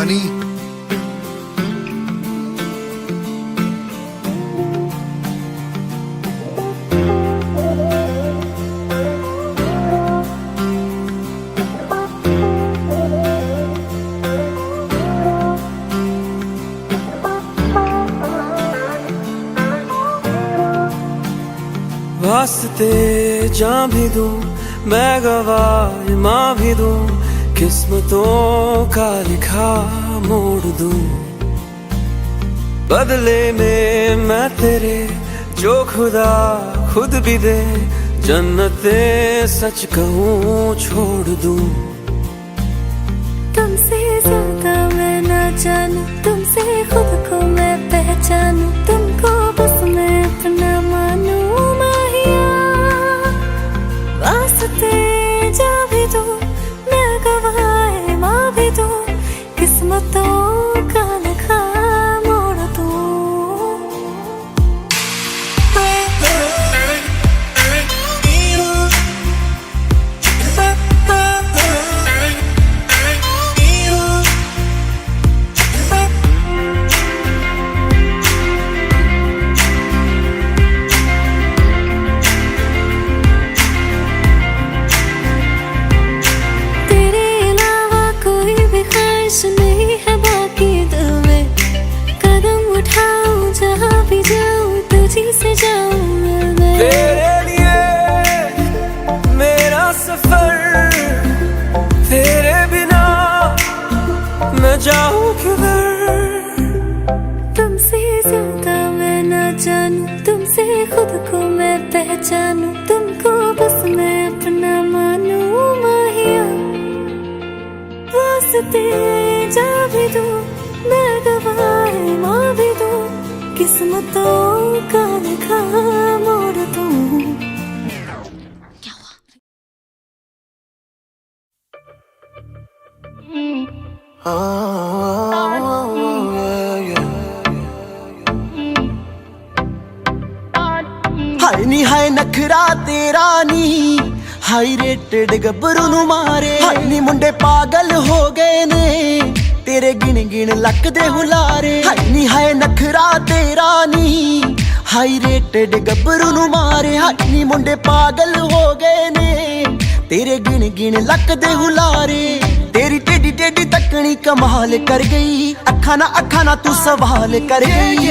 हनी। वास्ते जां भी दूं मैं गवाह माँ भी दूं, किस्मतों का लिखा मोड़ दूं। बदले में मैं तेरे जो खुदा खुद भी दे, जन्नते सच कहूँ छोड़ दूं। तुमसे ज्यादा मैं ना जानूं, तुमसे खुद को मैं पहचानूं, तुमको बस मैं अपना मानूं। वास्ते जा भी दूं मैं गवाह माँ भी दूं, किस्मतों का लिखा मोड़ दूं। नहीं है बाकी दिल में, कदम उठाऊं जहाँ भी जाऊं तुझी से जाऊं मैं। तेरे लिए मेरा सफर, तेरे बिना मैं जाऊं किधर। तुमसे ज्यादा मैं ना जानूं, तुमसे खुद को मैं पहचानूं, तुमको बस मैं अपना मानूं माहिया। वास्ते जा भी दूं मैं गवाह माँ भी दूं, किस्मतों का लिखा मोड़ दूं। क्या हुआ? हाय नी हाय नखरा तेरा नी, हाई रेटेड गब्बरू नू मारे। हाय नी मुंडे पागल हो गए ने तेरे गिन गिन लक दे हुलारे। हाय नी हाय नखरा तेरा नी, हाई रेटेड गब्बरू नू मारे। हाय नी मुंडे पागल हो गए ने तेरे गिन गिन लक दे हुलारे। तेरी टेढ़ी टेढ़ी तकनी कमाल कर गई, अखा ना तू सवाल कर गई।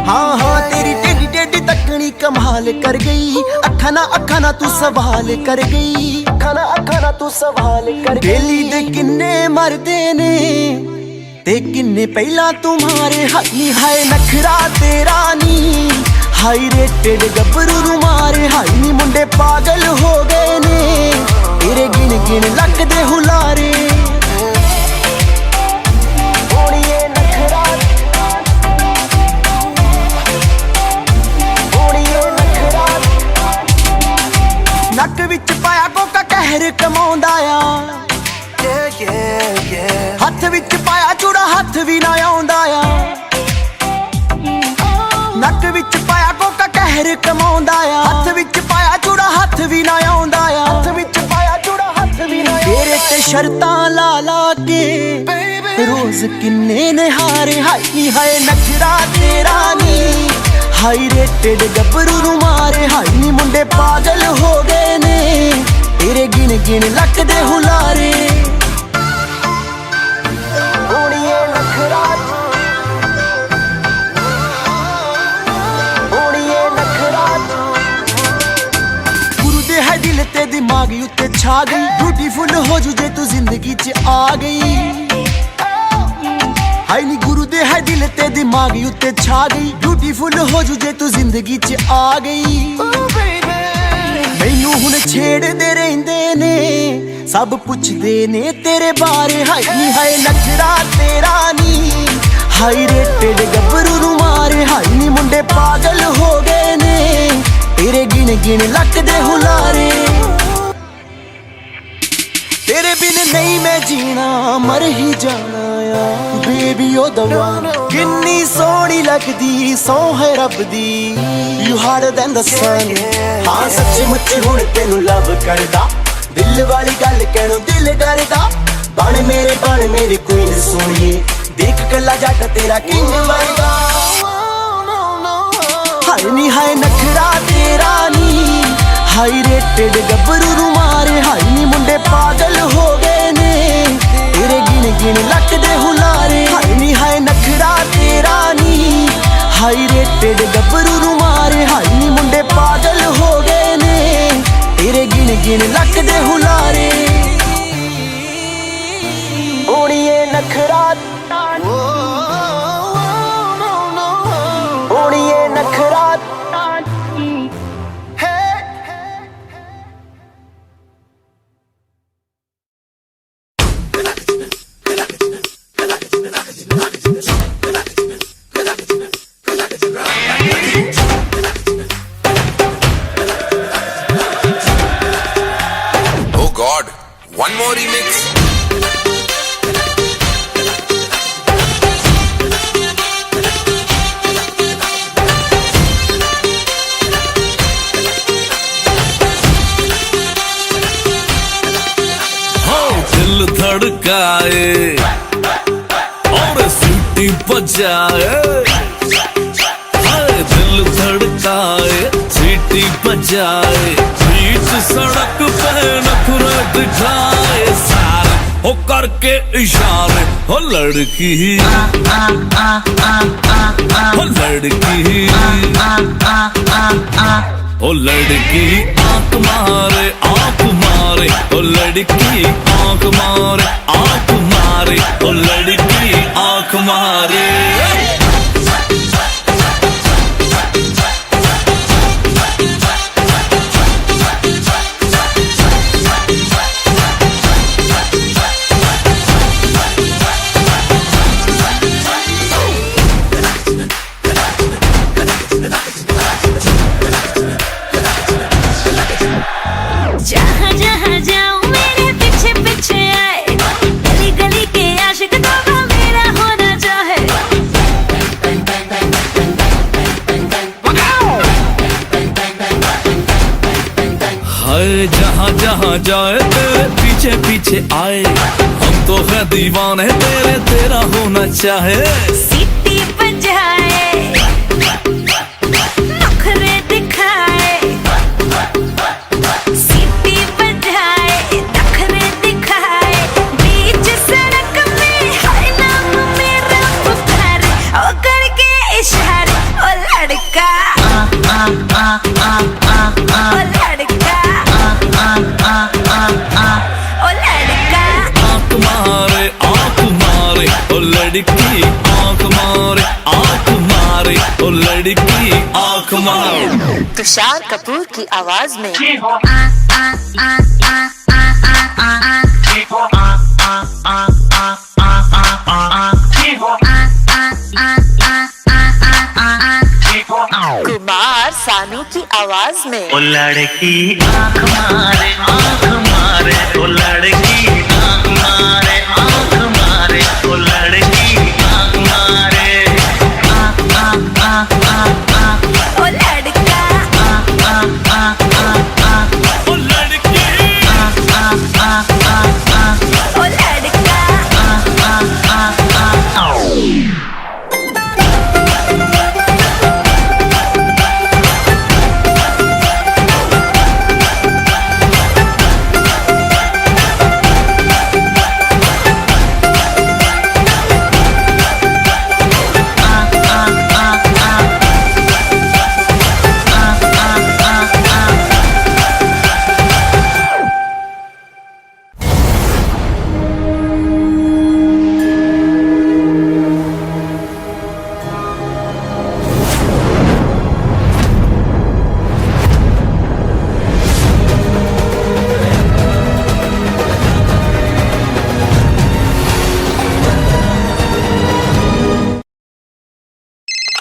हाँ हाँ तेरी टेढ़ी टेढ़ी तकनी कमाल कर गई, अखा ना तू सवाल कर गई। अखा ना तू सवाल कर गई। बेली दे किन्ने मरदे ने ते किन्ने पहला तुम्हारे। हाय हाय नखरा तेरा नी, हाई रेटेड गब्बरू नू मारे। हाय नी मुंडे पागल हो गए ने तेरे गिन गिन लक दे हुलारे। नक विच पाया कोका कहर कमाउंदा आ, हथ विच पाया चूड़ा हथ भी ना आउंदा आ। नक विच पाया कोका कहर कमाउंदा आ, हथ विच पाया चूड़ा हथ भी ना आउंदा आ। हथ विच पाया चूड़ा हथ भी ना। तेरे ते शर्तां ला ला के रोज किन्ने ने हारे। हाय हाय नखरा तेरा नी, हाई रेटेड गब्बरू नू मारे। हाय नी मुंडे पागल हो गए ने तेरे गिन गिन लक दे हुलारे। गुरु दे है दिल ते दिमाग उत्ते छा गई, ब्यूटीफुल हो जू जे तू जिंदगी च आ गई। हाय नी गुरु दे है दिल ते दिमाग उत्ते छा गई, ब्यूटीफुल हो जू जे तू जिंदगी च आ गई। मैनू हुण छेड़दे रहिंदे ने सब पुछदे ने तेरे बारे। हाय नी हाय नखरा तेरा नी, हाई रेटेड गब्बरू नू मारे। हाय नी मुंडे पागल हो गए ने तेरे गिन गिन लक दे हुलारे। तेरे बिन नहीं मैं जीना मर ही जाना आ। बेबी ओ दवा किन्नी सोहनी लगदी, सौ है रब दी। You harder than the sun। हाँ सच्ची मुच्ची हुण तेनू लव करदा, दिल वाली गल कहणों दिल डरदा बन मेरे क्वीन सोनिए देख कला जट तेरा किंग वर्गा हाय नी हाय नखरा तेरा नी हाई रेटेड गबरू मारे हाई नी मुंडे पागल हो गए ने तेरे गिन गिन लक दे हुलारे हाय नी हाय नखरा तेरा नी हाई रेटेड गबरू मारे हाई नी मुंडे पागल हो गए ने तेरे गिन गिन लक दे हुलारे ओणिए नखरा ओणिए नखरा Oh God, one more remix. दिल धड़काए और सीटी बजाए दिल धड़काए सीटी बजाए बीच सड़क पे नखरे दिखाए सारे हो करके इशारे हो लड़की हो लड़की ओ लड़की आंख मारे ओ लड़की आंख मारे ओ लड़की आंख मारे जहाँ जहाँ जाऊँ मेरे पीछे पीछे आए गली गली के आशिक तो मेरा होना चाहे हाय जहाँ जहाँ जाए तेरे पीछे पीछे आए हम तो है दीवाने तेरे तेरा होना चाहे सीटी बजाए नखरे दिखाए सीटी बजाए नखरे दिखाए बीच सड़क में हाय नाम मेरा पुकारे ओ करके इशारे ओ लड़का ओ लड़का ओ लड़का आंख मारे ओ लड़की आंख मारे ओ लड़की आंख मारे तुषार कपूर की आवाज में कुमार सानू की आवाज में ओ लड़की आंख मारे ओ लड़की आंख मारे ओ लड़की आंख मारे ओ लड़का ओ लड़की ओ लड़का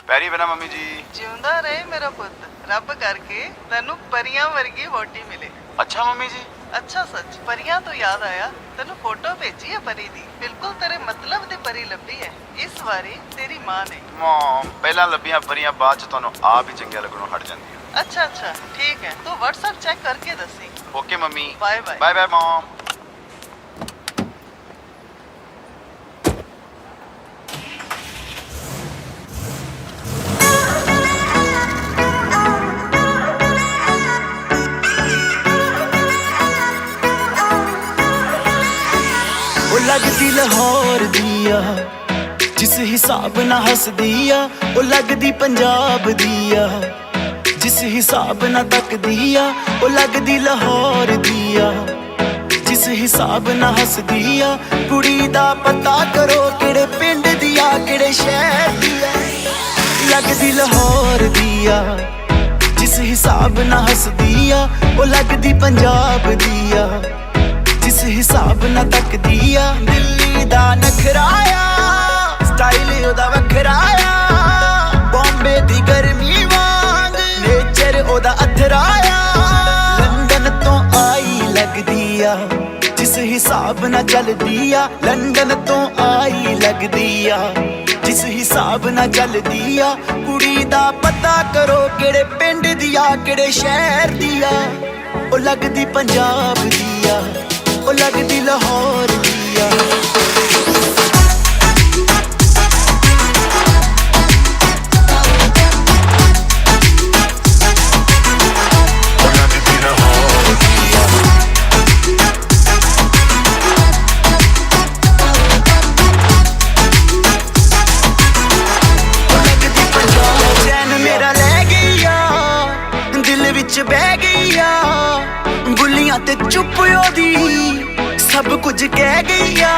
ਪੈਰੀ ਬਣਾ ਮੰਮੀ ਜੀ ਜਿਉਂਦਾ ਰਹੇ ਮੇਰਾ ਪੁੱਤ ਰੱਬ ਕਰਕੇ ਤੈਨੂੰ ਪਰੀਆਂ ਵਰਗੀ ਵੋਟੀ ਮਿਲੇ ਅੱਛਾ ਮੰਮੀ ਜੀ ਅੱਛਾ ਸੱਚ ਪਰੀਆਂ ਤੋਂ ਯਾਦ ਆਇਆ ਤੈਨੂੰ ਫੋਟੋ ਭੇਜੀ ਹੈ ਪਰੀ ਦੀ ਬਿਲਕੁਲ ਤੇਰੇ ਮਤਲਬ ਦੀ ਪਰੀ ਲੱਭੀ ਹੈ ਇਸ ਵਾਰੀ ਤੇਰੀ ਮਾਂ ਨੇ ਮਮ ਪਹਿਲਾਂ ਲੱਭੀਆਂ ਪਰੀਆਂ ਬਾਅਦ ਚ ਤੁਹਾਨੂੰ ਆਪ ਹੀ ਚੰਗੀਆਂ ਲੱਗਣੋਂ ਹਟ ਜਾਂਦੀਆਂ अच्छा अच्छा ठीक है, तो व्हाट्सएप चेक करके दसी। Okay mummy, bye bye. Bye bye mom. ਉਹ ਲੱਗਦੀ ਲਾਹੌਰ ਦੀਆ ਜਿਸ ਹਿਸਾਬ ਨਾਲ ਹੱਸਦੀ ਆ, ਉਹ ਲੱਗਦੀ ਪੰਜਾਬ ਦੀਆ ਜਿਸ ਹਿਸਾਬ ਨਾਲ ਤੱਕਦੀ ਆ, ਉਹ ਲੱਗਦੀ ਲਾਹੌਰ ਦੀਆ ਜਿਸ ਹਿਸਾਬ ਨਾਲ ਹੱਸਦੀ ਆ। ਕੁੜੀ ਦਾ ਪਤਾ ਕਰੋ ਕਿਹੜੇ ਪਿੰਡ ਦੀ ਆ ਕਿਹੜੇ ਸ਼ਹਿਰ ਦੀ ਆ, ਲੱਗਦੀ ਲਾਹੌਰ ਦੀਆ ਜਿਸ ਹਿਸਾਬ ਨਾਲ ਹੱਸਦੀ ਆ, ਉਹ ਲੱਗਦੀ ਪੰਜਾਬ ਦੀਆ ਜਿਸ ਹਿਸਾਬ ਨਾਲ ਤੱਕਦੀ ਆ। ਦਿੱਲੀ ਦਾ ਨਖਰਾਇਆ ਸਟਾਈਲ ਉਹਦਾ ਵੱਖਰਾਇਆ, ਬੰਬੇ ਦੀ ਗਰਮੀ ਵਾਂਗ ਨੇਚਰ ਉਹਦਾ ਅਥਰਾਇਆ। ਲੰਡਨ ਤੋਂ ਆਈ ਲੱਗਦੀ ਆ ਜਿਸ ਹਿਸਾਬ ਨਾਲ ਚੱਲਦੀ ਆ, ਲੰਡਨ ਤੋਂ ਆਈ ਲੱਗਦੀ ਆ ਜਿਸ ਹਿਸਾਬ ਨਾਲ ਚੱਲਦੀ ਆ। ਕੁੜੀ ਦਾ ਪਤਾ ਕਰੋ ਕਿਹੜੇ ਪਿੰਡ ਦੀ ਆ ਕਿਹੜੇ ਸ਼ਹਿਰ ਦੀ ਆ, ਉਹ ਲੱਗਦੀ ਪੰਜਾਬ ਦੀ ਆ, ਉਹ ਲੱਗਦੀ ਲਾਹੌਰ ਦੀ ਆ। ਮੇਰਾ ਲੈ ਗਈ ਆ ਦਿਲ ਵਿੱਚ ਬਹਿ ਗਈ ਆ, ਬੁੱਲੀਆਂ ਤੇ ਚੁੱਪ ਉਹਦੀ ਸਭ ਕੁਝ ਕਹਿ ਗਈ ਆ।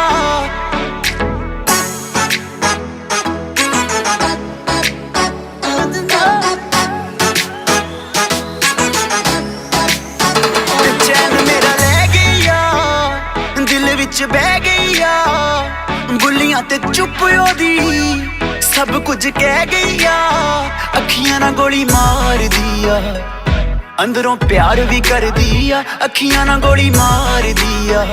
ਚੈਨ ਮੇਰਾ ਲੈ ਗਈ ਆ ਦਿਲ ਵਿੱਚ ਬਹਿ ਗਈ ਆ, ਬੁੱਲੀਆਂ ਤੇ ਚੁੱਪ ਉਹਦੀ ਸਭ ਕੁਝ ਕਹਿ ਗਈ ਆ। ਅੱਖੀਆਂ ਨਾਲ ਗੋਲੀ ਮਾਰਦੀ ਆ, ਅੰਦਰੋਂ ਪਿਆਰ ਵੀ ਕਰਦੀ ਆ। ਅੱਖੀਆਂ ਨਾਲ ਗੋਲੀ ਮਾਰਦੀ ਆ,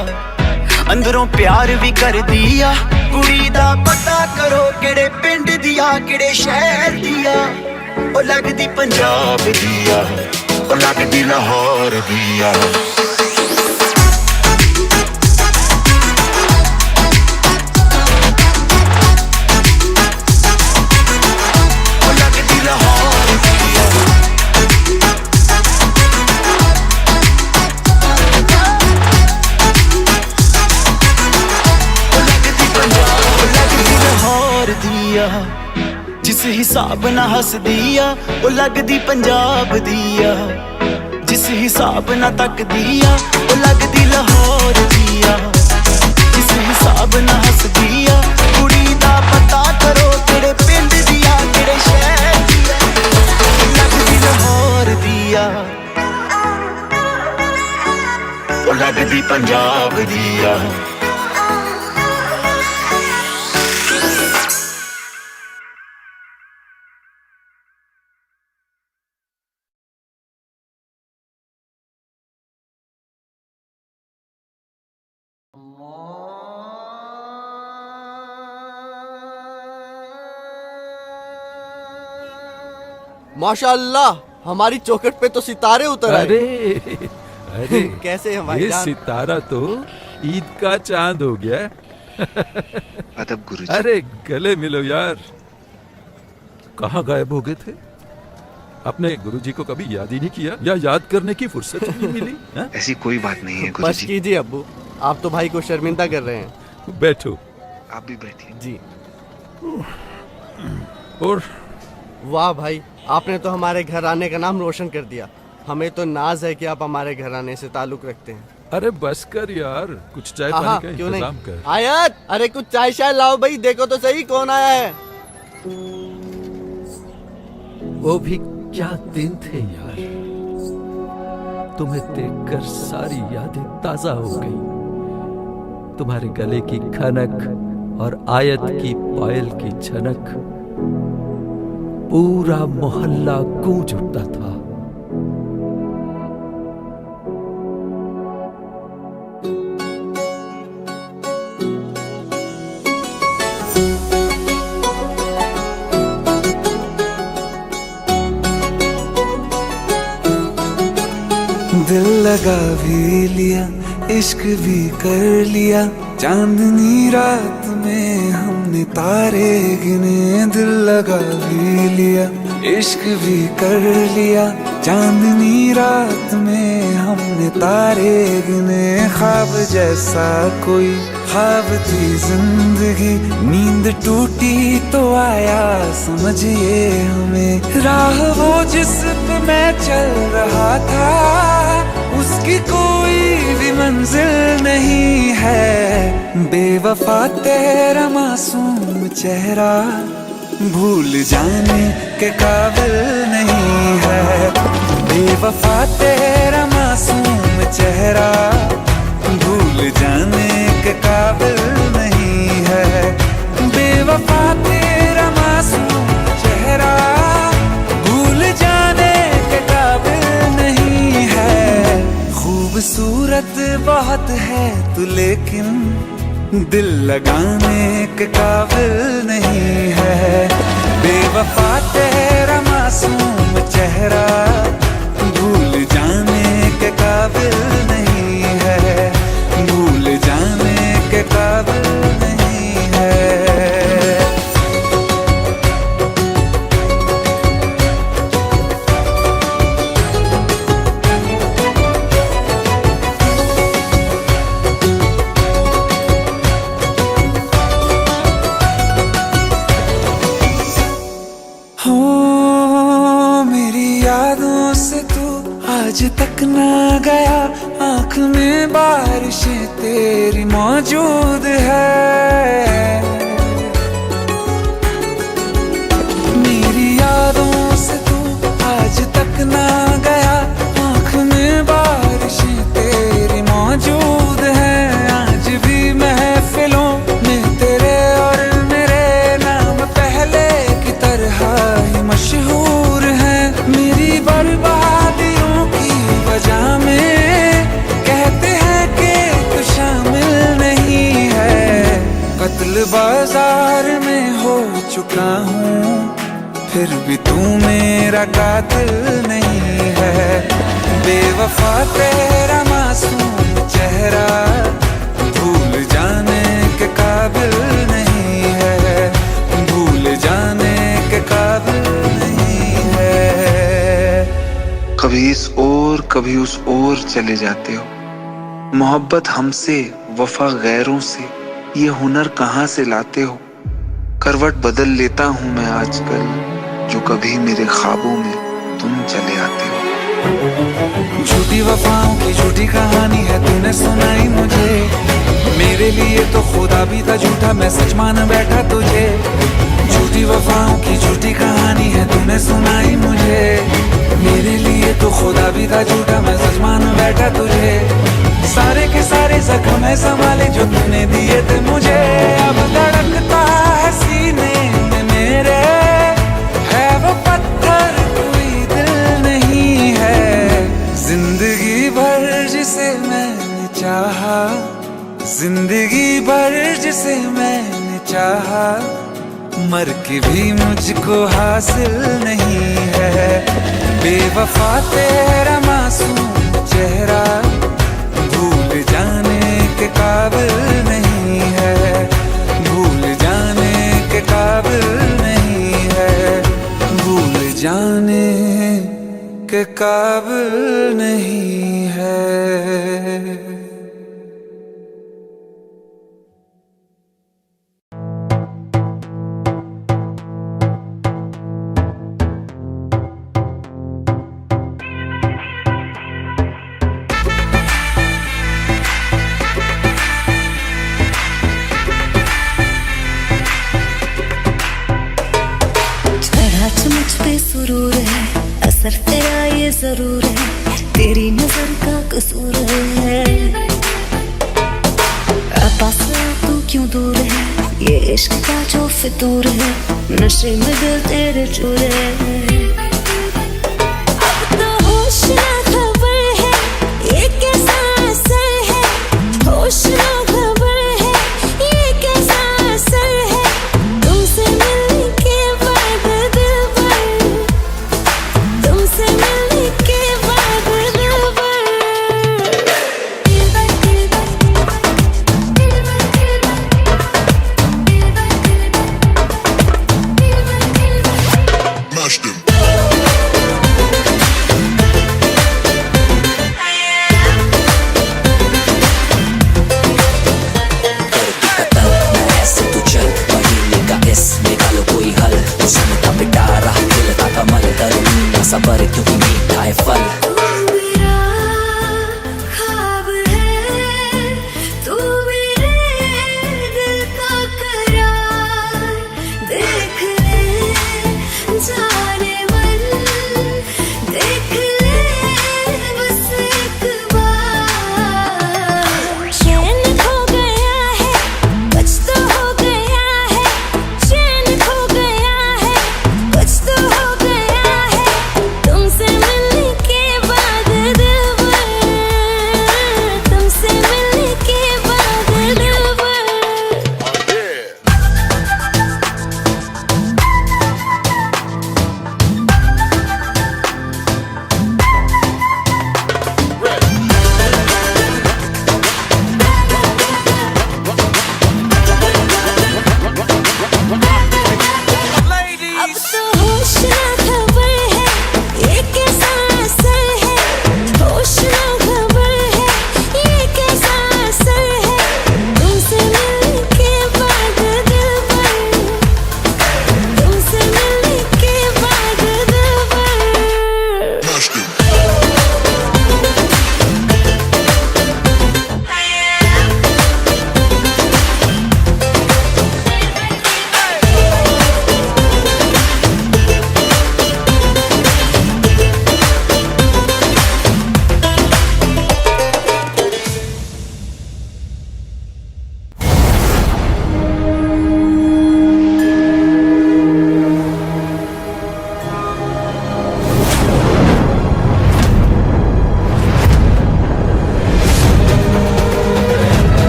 ਅੰਦਰੋਂ ਪਿਆਰ ਵੀ ਕਰਦੀ ਆ। ਕੁੜੀ ਦਾ ਪਤਾ ਕਰੋ ਕਿਹੜੇ ਪਿੰਡ ਦੀ ਆ ਕਿਹੜੇ ਸ਼ਹਿਰ ਦੀ ਆ, ਉਹ ਲੱਗਦੀ ਪੰਜਾਬ ਦੀ ਆ, ਉਹ ਲੱਗਦੀ ਲਾਹੌਰ ਦੀ ਆ। ਜਿਸ ਹਿਸਾਬ ਨਾਲ ਹੱਸਦੀ ਆ, ਉਹ ਲੱਗਦੀ ਪੰਜਾਬ ਦੀ ਆ ਜਿਸ ਹਿਸਾਬ ਨਾਲ ਤੱਕਦੀ ਆ, ਉਹ ਲੱਗਦੀ ਲਾਹੌਰ ਦੀ ਆ ਜਿਸ ਹਿਸਾਬ ਨਾਲ ਹੱਸਦੀ ਆ। ਕੁੜੀ ਦਾ ਪਤਾ ਕਰੋ ਕਿਹੜੇ ਪਿੰਡ ਦੀ ਆ ਕਿਹੜੇ ਸ਼ਹਿਰ ਦੀ ਆ, ਉਹ ਲੱਗਦੀ ਲਾਹੌਰ ਦੀ ਆ, ਉਹ ਲੱਗਦੀ ਪੰਜਾਬ ਦੀ ਆ। माशाअल्लाह, हमारी चौखट पे तो सितारे उतर आए। अरे अरे कैसे हैं भाई ये जान? सितारा तो ईद का चांद हो गया। अदब गुरुजी। अरे गले मिलो यार, कहाँ गायब हो गए थे? अपने गुरुजी को कभी याद ही नहीं किया या याद करने की फुर्सत ही नहीं मिली? हा? ऐसी कोई बात नहीं है बस गुरुजी। कीजिए अब्बू, आप तो भाई को शर्मिंदा कर रहे हैं। बैठो। आप भी बैठिए जी। और वाह भाई, आपने तो हमारे घराने का नाम रोशन कर दिया। हमें तो नाज है कि आप हमारे घराने से ताल्लुक रखते हैं। अरे बस कर यार, कुछ चाय हाँ, पानी का क्यों इंतजाम नहीं? कर। आयत, अरे कुछ चाय शाय लाओ भाई, देखो तो सही कौन आया है। वो भी क्या दिन थे यार, तुम्हें देखकर सारी यादें ताजा हो गई। तुम्हारे गले की खनक और आयत की पायल की छनक, पूरा मोहल्ला गूंज उठता था। दिल लगा भी लिया, इश्क भी कर लिया, चांदनी रात में हमने तारे गिने। दिल लगा भी लिया, इश्क भी कर लिया, चांदनी रात में हमने तारे गिने। ख्वाब जैसा कोई ख्वाब थी जिंदगी, नींद टूटी तो आया समझिए हमें। राह वो जिस पे मैं चल रहा था, उसकी कोई भी मंजिल नहीं है। बेवफा तेरा मासूम चेहरा भूल जाने के काबिल नहीं है। बेवफा तेरा मासूम चेहरा भूल जाने के काबिल नहीं है। बेवफा तेरा मासूम चेहरा भूल जाने के काबिल नहीं है। खूबसूरत बहुत है तू लेकिन दिल लगाने के काबिल नहीं है। बेवफा तेरा मासूम चेहरा भूल जाने के काबिल नहीं है। भूल जाने के काबिल नहीं है। आज तक ना गया, आँख में बारिशें तेरी मौजूद है। मेरी यादों से तू आज तक ना गया, आँख में बारिशें तेरी मौजूद है। आज भी महफिलों में तेरे और मेरे नाम पहले की तरह ही मशहूर है। मेरी बर्बादियों की वजह में कहते हैं कि तू शामिल नहीं है। कत्ल बाजार में हो चुका हूँ, फिर भी तू मेरा कातिल नहीं है। बेवफा तेरा मासूम चेहरा भूल जाने के काबिल नहीं है। भूल जाने के काबिल नहीं है। कभी इस ओर कभी उस ओर चले जाते हो। मोहब्बत हमसे, वफा गैरों से, ये हुनर कहाँ से लाते हो। करवट बदल लेता हूँ मैं आजकल, जो कभी मेरे ख्वाबों में तुम चले आते हो। झूठी वफाओं की झूठी कहानी है तूने सुनाई मुझे। मेरे लिए तो खुदा भी था झूठा, मैं सच मान बैठा तुझे। झूठी वफाओं की झूठी कहानी है तूने सुनाई मुझे। मेरे लिए तो खुदा भी था झूठा, मैं सच मान बैठा तुझे। सारे के सारे जख्म है संभाले जो तूने दिए थे मुझे। अब धड़कता है सीने में मेरे, है वो पत्थर कोई दिल नहीं है। जिंदगी भर जिसे मैंने चाहा, जिंदगी भर जिसे मैंने चाहा, मर के भी मुझको हासिल नहीं है। बेवफा तेरा मासूम चेहरा भूल जाने के काबिल नहीं है। भूल जाने के काबिल नहीं है। भूल जाने के काबिल नहीं है। मुझ पे सुरूर है, असर तेरा ये जरूर है, तेरी नजर का कसूर है। पास तू क्यों दूर है, ये इश्क का जो फितूर है, नशे में दिल तेरे चूर है। अब तो होश ना खबर है, ये कैसा असर है। होश ना खबर है, ये कैसा असर है। तुमसे मिलने के बाद दिल भर, तुमसे मिलने के बाद दिल भर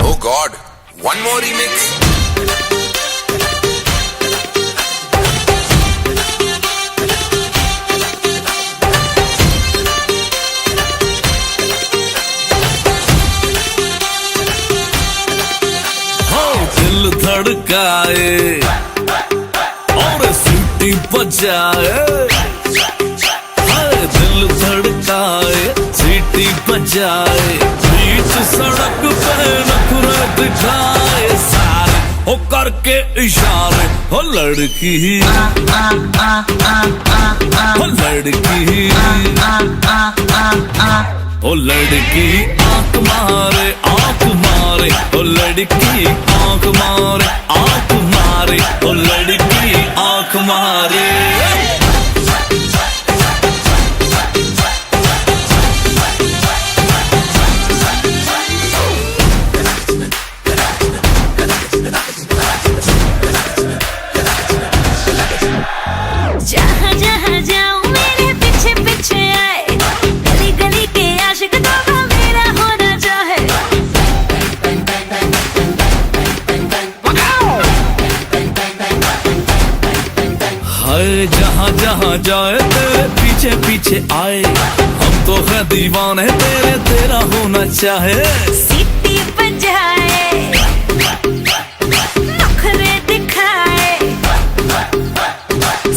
Oh God, one more remix. दिल धड़काए और सीटी बजाए, दिल धड़काए सीटी बजाए, बीच सड़क पे नखरे दिखाए सारे हो करके इशारे, हो लड़की हो लड़की ओ लड़की आंख मारे आंख मारे, ओ लड़की आंख मारे आंख मारे, ओ लड़की आंख मारे। जहाँ जहाँ जाऊँ मेरे पीछे पीछे आए, गली गली के आशिक तो मेरा होना चाहे। हाय जहाँ जहाँ जाए तेरे पीछे पीछे आए, हम तो है दीवाने तेरे, तेरा होना चाहे। सीटी बजाए नखरे दिखाए,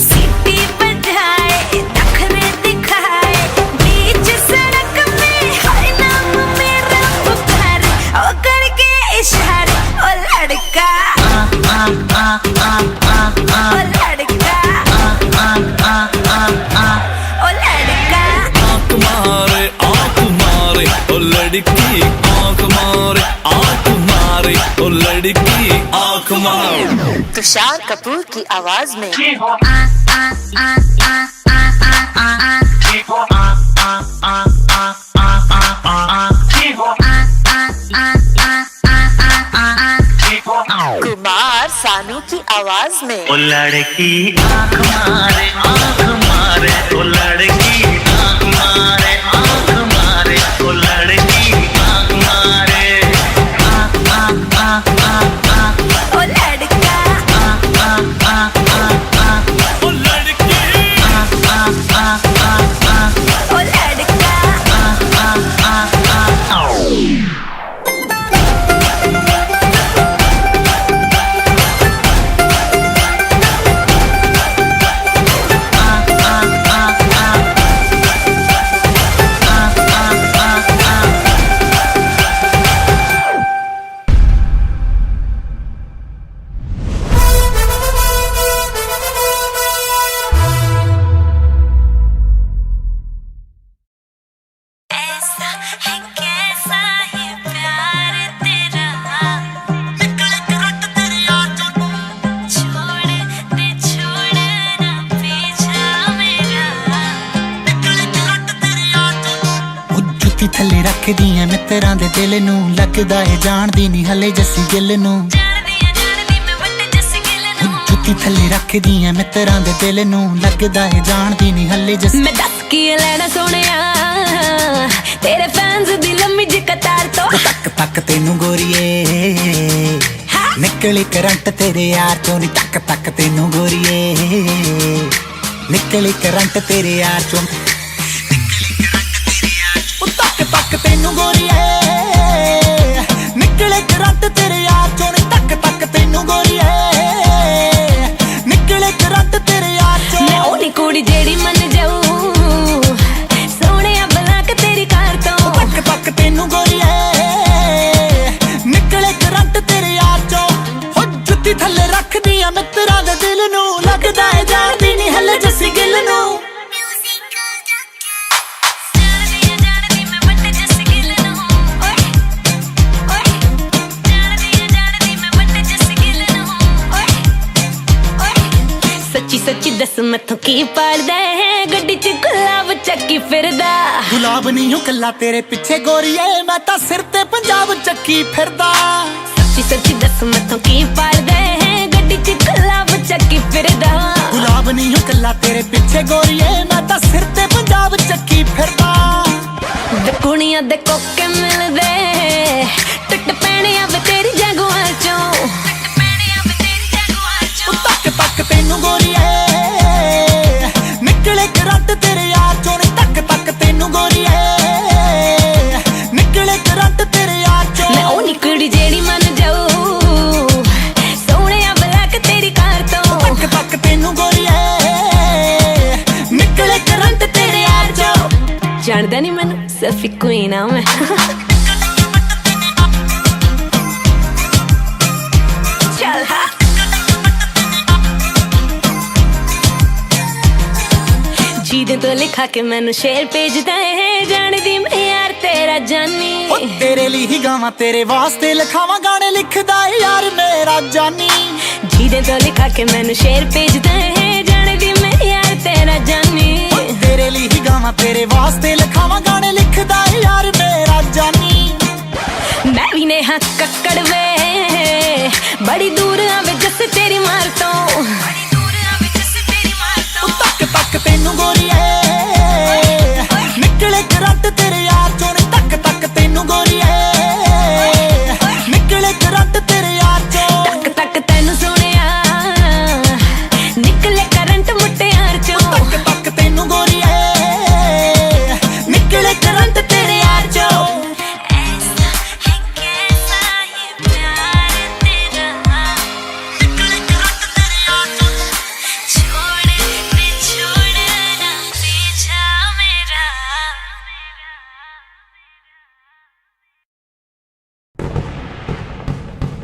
सीटी बजाए नखरे दिखाए, बीच सड़क में हर नाम मेरा पुकारे, ओ करके इशारे। ओ लड़की आंख मारे। तुषार कपूर की आवाज में कुमार सानू की आवाज में ओ लड़की आंख मारे ओ लड़की आंख मारे ओ लड़की आंख मारे ओ लड़का ओ लड़की ओ लड़का ऐसा है कैसा है प्यार तेरा छोड़ना पीछा मेरा ਜੁੱਤੀ ਥੱਲੇ ਰੱਖਦੀ ਐ ਮਿੱਤਰਾਂ ਦੇ ਦਿਲ ਨੂੰ ਲੱਗਦਾ ਏ ਜਾਣਦੀ ਨਹੀਂ ਹਲੇ ਜੱਸੀ ਗਿੱਲ ਨੂੰ ਜਾਣਦੀ ਮੈਂ ਵੱਡੇ ਜੱਸ ਗਿੱਲ ਨੂੰ ਜੁੱਤੀ ਥੱਲੇ ਰੱਖਦੀ ਐ ਮਿੱਤਰਾਂ ਦੇ ਦਿਲ ਨੂੰ ਲੱਗਦਾ ਏ ਜਾਣਦੀ ਨਹੀਂ ਹਲੇ ਜੱਸੀ ਮੈਂ ਦੱਸ ਕੀ ਲੈਣਾ ਸੋਹਣਿਆ ਤੇਰੇ ਫੈਨਸ ਦੀ ਲੰਮੀ ਜਿਹੀ ਕਤਾਰ ਤੋਂ ਤੱਕ ਤੱਕ ਤੈਨੂੰ ਗੋਰੀਏ ਨਿਕਲੀ ਕਰੰਟ ਤੇਰੇ ਯਾਰ ਚੋਂ ਨੀ ਤੱਕ ਤੱਕ ਤੈਨੂੰ ਗੋਰੀਏ ਨਿਕਲੀ ਕਰੰਟ ਤੇਰੇ ਯਾਰ ਚੋਂ ਤੱਕ ਤੱਕ ਤੈਨੂੰ ਗੋਰੀਏ ਨਿਕਲੇ ਕਰੰਟ ਤੇਰੇ ਯਾਰ ਚੋਂ ਨੀ ਤੱਕ ਤੱਕ ਤੈਨੂੰ ਗੋਰੀਏ ਨਿਕਲੇ ਕਰੰਟ ਤੇਰੇ ਯਾਰ ਚੋਂ ਮੈਂ ਉਹ ਨੀ ਕੁੜੀ ਜਿਹੜੀ ਮੰਨ ਜਾਊ ਸੋਹਣਿਆ ਬਲਾਕ ਤੇਰੀ ਕਾਰ ਤੋਂ ਤੱਕ ਤੱਕ ਤੈਨੂੰ ਗੋਰੀਏ ਨਿਕਲੇ ਕਰੰਟ ਤੇਰੇ ਯਾਰ ਚੋਂ ਹੋ ਜੁੱਤੀ ਥੱਲੇ ਰੱਖਦੀ ਆ ਮਿੱਤਰਾਂ ਦੇ ਦਿਲ ਨੂੰ ਲੱਗਦਾ ਏ ਜਾਣਦੀ ਨਹੀਂ ਹਲੇ ਜੱਸੀ ਗਿੱਲ ਨੂੰ ਜਾਣਦੀ ਮੈਂ ਵੱਡੇ ਜੱਸ ਗਿੱਲ ਨੂੰ ਓਏ ਓਏ ਜਾਣਦੀ ਮੈਂ ਵੱਡੇ ਜੱਸ ਗਿੱਲ ਨੂੰ ਓਏ ਓਏ ਸੱਚੀ ਸੱਚੀ ਦੱਸ ਮੈਥੋਂ ਕੀ ਪੜਦਾ ਹੈ ਗੱਡੀ 'ਚ ਗੁਲਾਬ ਚੱਕੀ ਫਿਰਦਾ ਗੁਲਾਬ ਨਹੀਂ ਹੋ ਕੱਲਾ ਤੇਰੇ ਪਿੱਛੇ ਗੋਰੀਏ ਮੈਂ ਤਾਂ ਸਿਰ ਤੇ ਪੰਜਾਬ ਚੱਕੀ ਫਿਰਦਾ ਸੱਚੀ ਸੱਚੀ ਦੱਸ ਮੈਥੋਂ ਕੀ ਪੜਦਾ ਹੈ ਗੱਡੀ 'ਚ ਗੁਲਾਬ ਚੱਕੀ ਫਿਰਦਾ ਗੁਲਾਬ ਨਹੀਂ ਹੋ ਕੱਲਾ ਤੇਰੇ ਪਿੱਛੇ ਗੋਰੀਏ ਮੈਂ ਤਾਂ ਸਿਰ ਤੇ ਪੰਜਾਬ ਚੱਕੀ ਫਿਰਦਾ ਵੇ ਕੁੜੀਆਂ ਦੇ ਕੋਕੇ ਮਿਲਦੇ ਟੁੱਟ ਪੈਣੀਆਂ ਵੇ ਤੇਰੀ ਜਗਵਾਰ ਚੋਂ ਤੱਕ ਤੱਕ ਤੈਨੂੰ ਗੋਰੀਏ ਨਿਕਲੇ ਕਰੰਟ ਤੇਰੇ ਯਾਰ ਚੋਂ ਨੀ ਤੱਕ ਤੱਕ ਤੈਨੂੰ ਗੋਰੀਏ ਨਿਕਲੇ ਕਰੰਟ ਤੇਰੇ ਯਾਰ ਚੋਂ ਮੈਂ ਉਹ ਨੀ ਕੁੜੀ ਜਿਹੜੀ ਮੰਨ ਜਾਊ ਸੋਹਣਿਆ ਬਲਾਕ ਤੇਰੀ ਕਾਰ ਤੋਂ ਤੱਕ ਤੱਕ ਤੈਨੂੰ ਗੋਰੀਏ ਨਿਕਲੇ ਕਰੰਟ ਤੇਰੇ ਯਾਰ ਚੋਂ ਜਾਣਦਾ ਨਹੀਂ ਮੈਨੂੰ ਸਿਰਫ ਇੱਕੋ ਹੀ ਨਾਮ ਹੈ ਚੱਲ ਹਾਂ ਜਿਹਦੇ ਤੋਂ ਲਿਖਾ ਕੇ ਮੈਨੂੰ ਸ਼ੇਰ ਭੇਜਦਾ ਹੈ ਜਾਣਦੀ ਮੈਂ ਯਾਰ ਤੇਰਾ ਜਾਨੀ ਉਹ ਤੇਰੇ ਲਈ ਹੀ ਗਾਵਾਂ ਤੇਰੇ ਵਾਸਤੇ ਲਿਖਾਵਾਂ ਗਾਣੇ ਲਿਖਦਾ ਏ ਯਾਰ ਮੇਰਾ ਜਾਨੀ ਜਿਹਦੇ ਤੋਂ ਲਿਖਾ ਕੇ ਮੈਨੂੰ ਸ਼ੇਰ ਭੇਜਦਾ ਹੈ ਜਾਣਦੀ ਮੈਂ ਯਾਰ ਤੇਰਾ ਜਾਨੀ ਤੇਰੇ ਲਈ ਹੀ ਗਾਵਾਂ ਤੇਰੇ ਵਾਸਤੇ ਲਿਖਾਵਾਂ ਗਾਣੇ ਲਿਖਦਾ ਏ ਯਾਰ ਮੇਰਾ ਜਾਨੀ ਮੈਂ ਵੀ ਨੇ ਹੱਥ ਕੱਕੜ ਵੇ ਬੜੀ ਦੂਰ ਆਵੇ ਜੱਸ ਤੇਰੀ ਮਾਰ ਤੋਂ ਤੱਕ ਤੱਕ ਤੈਨੂੰ ਗੋਰੀਏ ਨਿਕਲੇ ਕਰੰਟ ਤੇਰੇ ਯਾਰ ਚੋਂ ਨੀ ਤੱਕ ਤੱਕ ਤੈਨੂੰ ਗੋਰੀਏ ਨਿਕਲੇ ਕਰੰਟ ਤੇਰੇ ਯਾਰ ਚੋਂ ਤੱਕ ਤੱਕ ਤੈਨੂੰ ਸੁਣਿਆ ਨਿਕਲੇ ਕਰੰਟ ਮੁੱਟਿਆਰ ਚੋਂ ਤੱਕ ਤੱਕ ਤੈਨੂੰ ਗੋਰੀਏ ਨਿਕਲੇ ਕਰੰਟ ਤੇਰੇ ਯਾਰ ਚੋਂ ऐसा है कैसा ये प्यार तेरा छोड़ना पीछा मेरा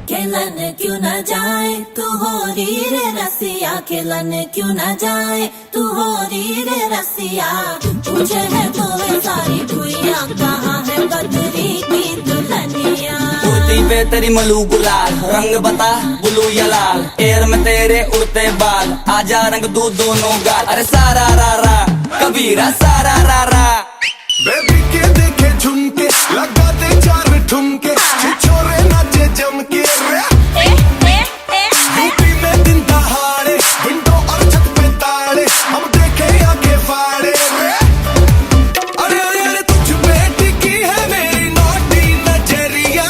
खेलन क्यों न जाए तू हो रे रसिया खेलन क्यों न जाए तू हो रे रसिया तुझे है तो सारी दुनिया कहाँ है बदरी की दुल्हनिया छाती पे तेरी मलू गुलाल, रंग बता ब्लू या लाल, एयर में तेरे उड़ते बाल, आजा रंग दू दोनों गाल। अरे सारा रा रा कबीरा सारा रा रा। बेबी के देखे झुमके, लगा दे चार ठुमके, छोरे नाचे जम के रे। यूपी में दिन दहाड़े, विंडो और छत पे ताड़े, हम देखे आगे फाड़े रे। अरे अरे अरे तुझ पे टिकी है मेरी नौटी नजरिया,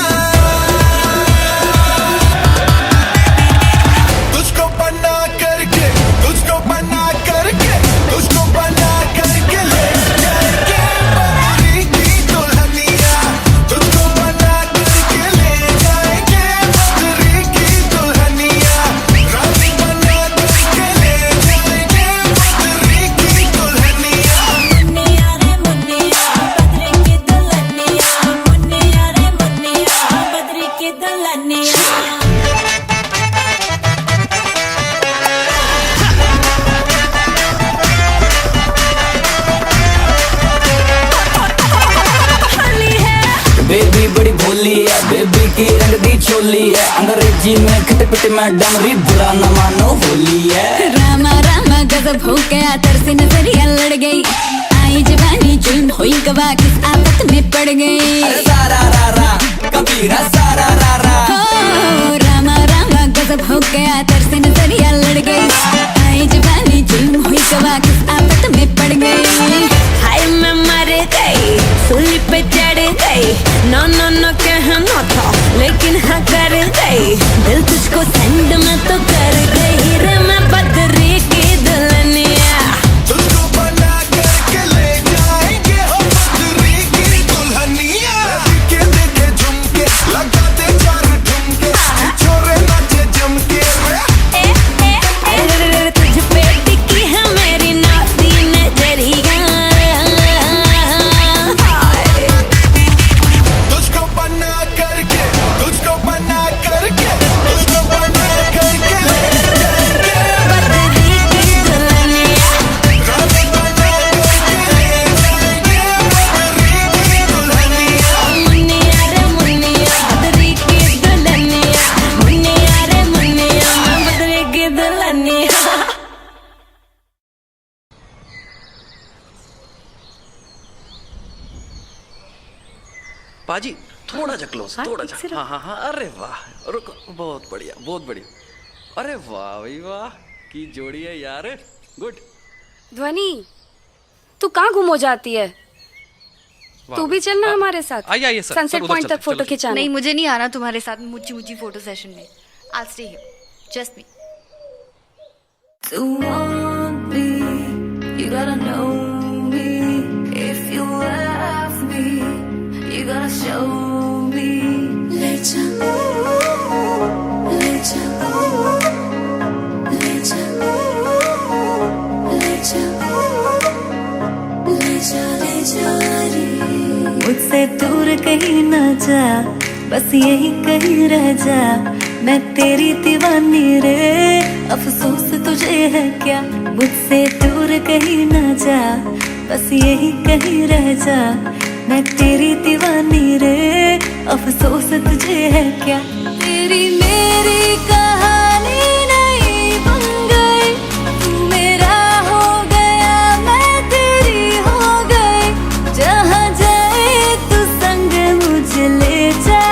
तुझको बना करके, तुझको बना करके, तुझको बना करके ले जाएंगे बबरी की दुल्हनिया, तुझको बना करके ले जाएंगे बबरी की दुल्हनिया, रानी बना करके ले जाएंगे बबरी की दुल्हनिया। मुन्निया रे मुन्निया बदरी की दुल्हनिया, मुन्निया रे मुन्निया बदरी की दुल्हनिया। बेबी बड़ी भोली है, बेबी की रंग दी चोली है, अंग्रेजी में खटपट में डमरी, बुरा न मानो होली है। रामा रामा गजब हो गया, तरसी नजरिया लड़ गई, आई जवानी जुल्म हुई गवा, किस आफत में पड़ गई। अरे सारा रा रा कबीरा सारा रा रा। हो रामा रामा गजब हो गया, तरसी नजरिया लड़ गई, आई जवानी जुल्म हुई गवा, किस आफत में पड़ गई। हाय मैं मर गई, सूली पे चढ़ गई, नो नो नो कहना था लेकिन हाँ कर गई, दिल तुझको सेंड में तो कर गई रे मैं बदरी की दुल्हनिया। तुझको बना करके ले जाएंगे हम बदरी की दुल्हनिया। बेबी के देखे झुमके, लगा दे चार ठुमके, छोरे नाचे जम के रे। तुझ पे टिकी है मेरी नाती नजरिया, तुझको बना करके, तुझको बना करके, तुझको बना करके ले जाएंगे बदरी की दुल्हनिया। रानी बना करके ले जाएंगे बदरी की दुल्हनिया। मुन्निया रे मुन्निया बदरी की दुल्हनिया, मुन्निया रे मुन्निया बदरी की दुल्हनिया। पाजी थोड़ा जा क्लोज, थोड़ा जा। हाँ हाँ हाँ, अरे वाह, रुको, बहुत बढ़िया बहुत बढ़िया। अरे वाह भाई वाह, की जोड़ी है यार, गुड। ध्वनि, तू कहाँ गुम हो जाती है? तू भी चलना हमारे साथ। आइए सर, सनसेट पॉइंट तक फोटो खिंचाना। नहीं, मुझे नहीं आना तुम्हारे साथ मुझी फोटो सेशन में। I'll stay here. Just me. To want me, you gotta know me. If you love me, you gotta show me. Let ya, let ya, let ya, let ya, let ya, let ya रे। मुझसे दूर कहीं ना जा, बस यही कहीं रह जा, मैं तेरी दीवानी रे, अफसोस तुझे है क्या। मुझसे दूर कहीं ना जा, बस यही कहीं रह जा, मैं तेरी दीवानी रे, अफसोस तुझे है क्या। तेरी मेरी कहानी नहीं बन गई, तू मेरा हो गया, मैं तेरी हो गई, जहाँ जाए तू संग मुझे ले जा।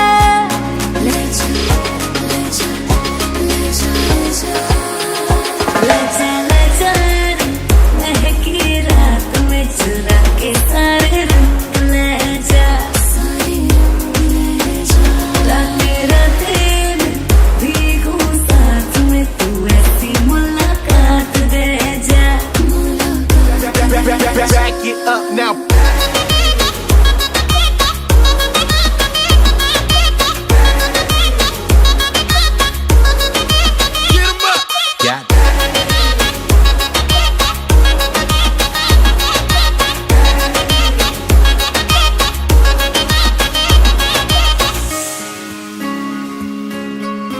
ले जा, ले जा, ले जा, ले जा, ले जा, ले जा, महकी रात में चुरा के सारे रंग ले जा, सारे रंग ले जा, राते राते में भीगूं साथ में, तू ऐसी मुलाकात दे जा। Back it up now.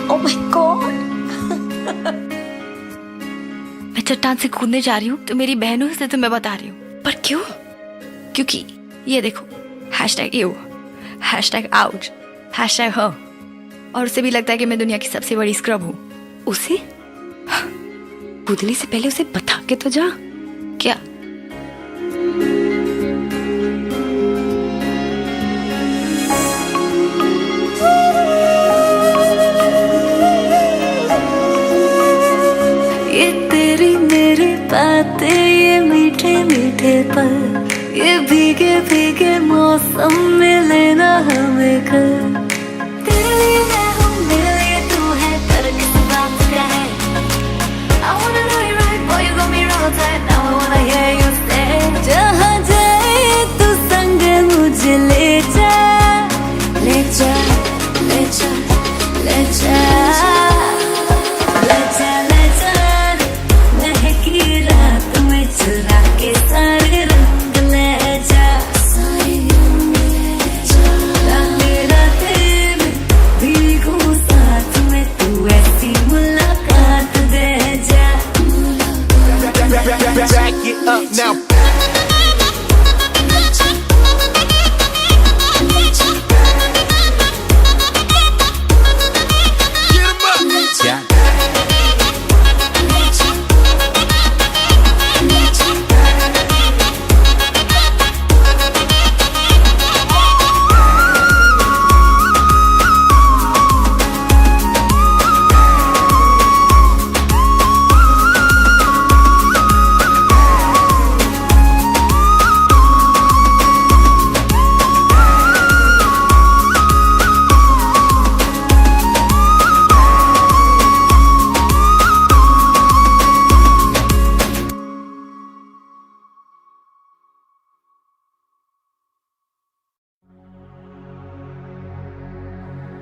Oh my God. मैं चट्टान से कूदने जा रही हूँ तो मेरी बहनों से तुम्हें बता रही हूँ, पर क्यों? क्योंकि ये देखो, hashtag you, hashtag out, hashtag हो, और उसे भी लगता है कि मैं दुनिया की सबसे बड़ी स्क्रब हूँ। उसे कूदने से पहले उसे बता के तो जा। क्या? ये तेरी मेरी बातें, ये मीठे मीठे पल, ये भीगे भीगे मौसम में लेना हमें कर। तेरे लिए मैं हूँ, मेरे लिए तू है, पर किस बात का है? I wanna know you right, boy, you got me wrong tight. Now I wanna hear you say, जहाँ जाए तू संग मुझे ले जा, ले जा, ले जा, ले जा, ले जा, ले जा, महकी रात में चुरा के सारे रंग ले जा, सारे रंग ले जा, राते राते में भीगू साथ में, तू ऐसी मुलाकात दे जा। Back it up now.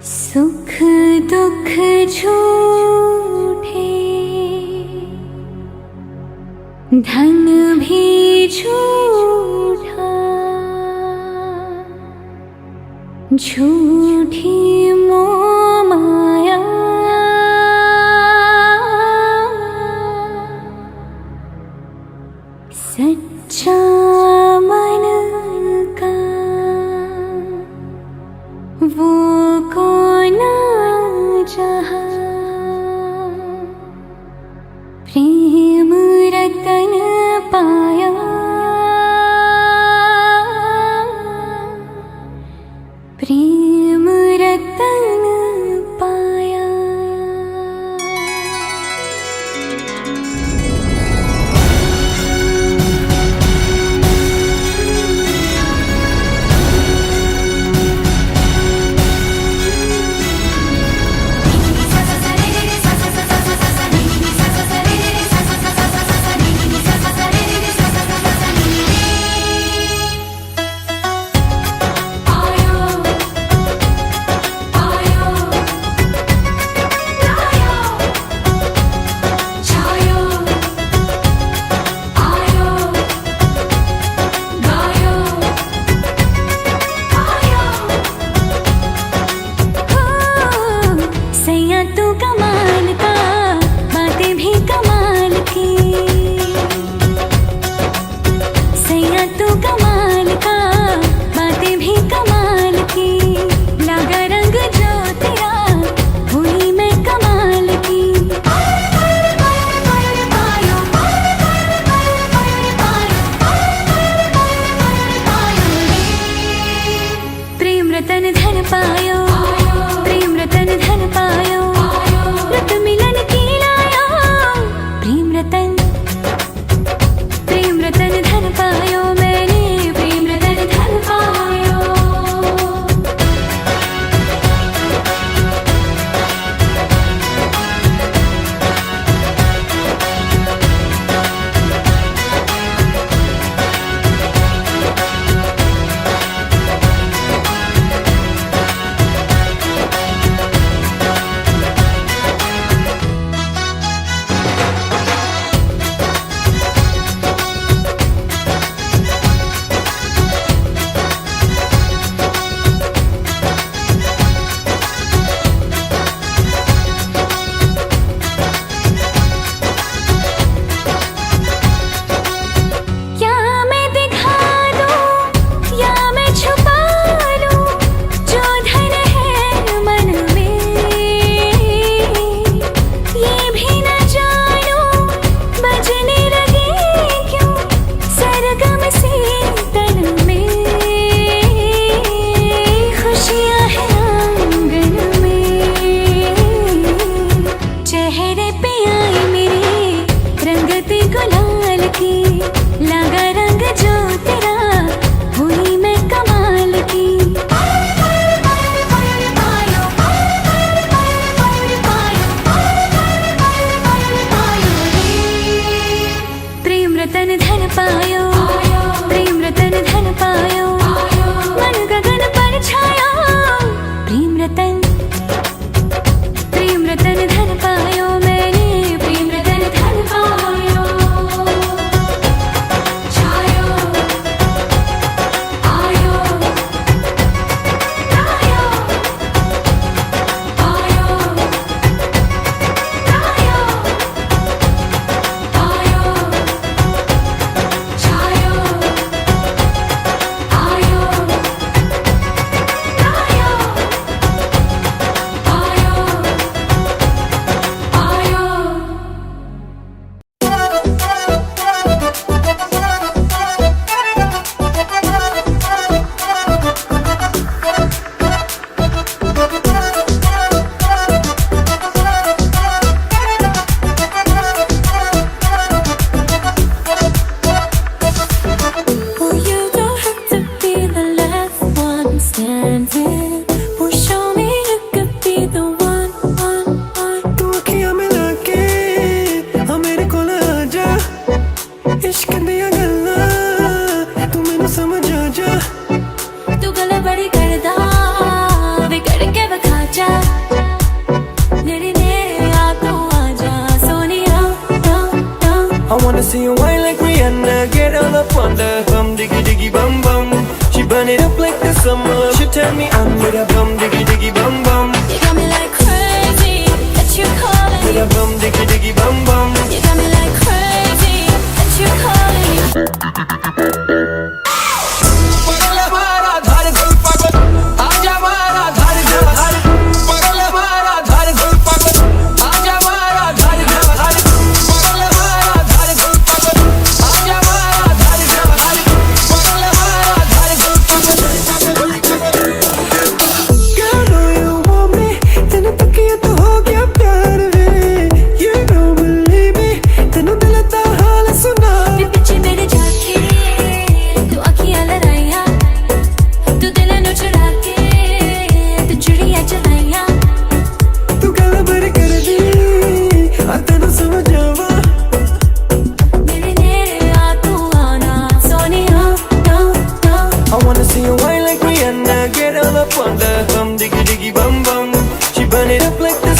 सुख दुख झूठे, धन भी झूठा, झूठी मोह माया, सच्चा मन का वो कौन जहाँ, प्रेम रतन पाया, प्रेम रतन पाया। रतन धन पायो, प्रेम रतन धन पायो, रत मिलन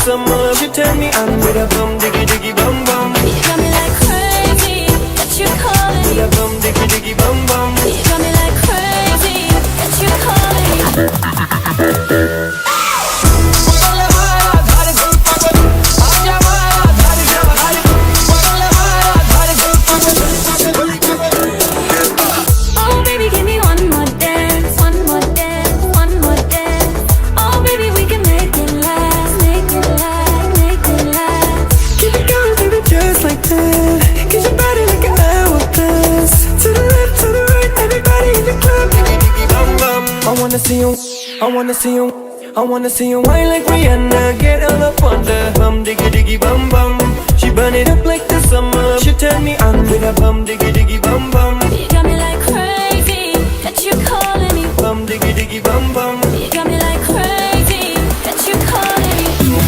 summer. She turn me on with a bum diggy diggy bum bum. You got me like crazy that you're calling With a bum diggy diggy bum bum. You got me like crazy that you're calling Oh baby, give me one more dance, one more dance, one more dance. Oh baby, we can make it last, make it last, make it last. Keep it going, baby, just like that. Get your body like an hourglass. To the left, to the right, everybody in the club. Diggy diggy bum bum. I wanna see you, I wanna see you, I wanna see you whine like Rihanna. Get all up on the bum diggy diggy bum bum. She burn it up like the summer. She turn me on with a bum diggy diggy bum bum. You got me like crazy that you're calling me. Bum diggy diggy bum bum. You got me like crazy that you're calling me.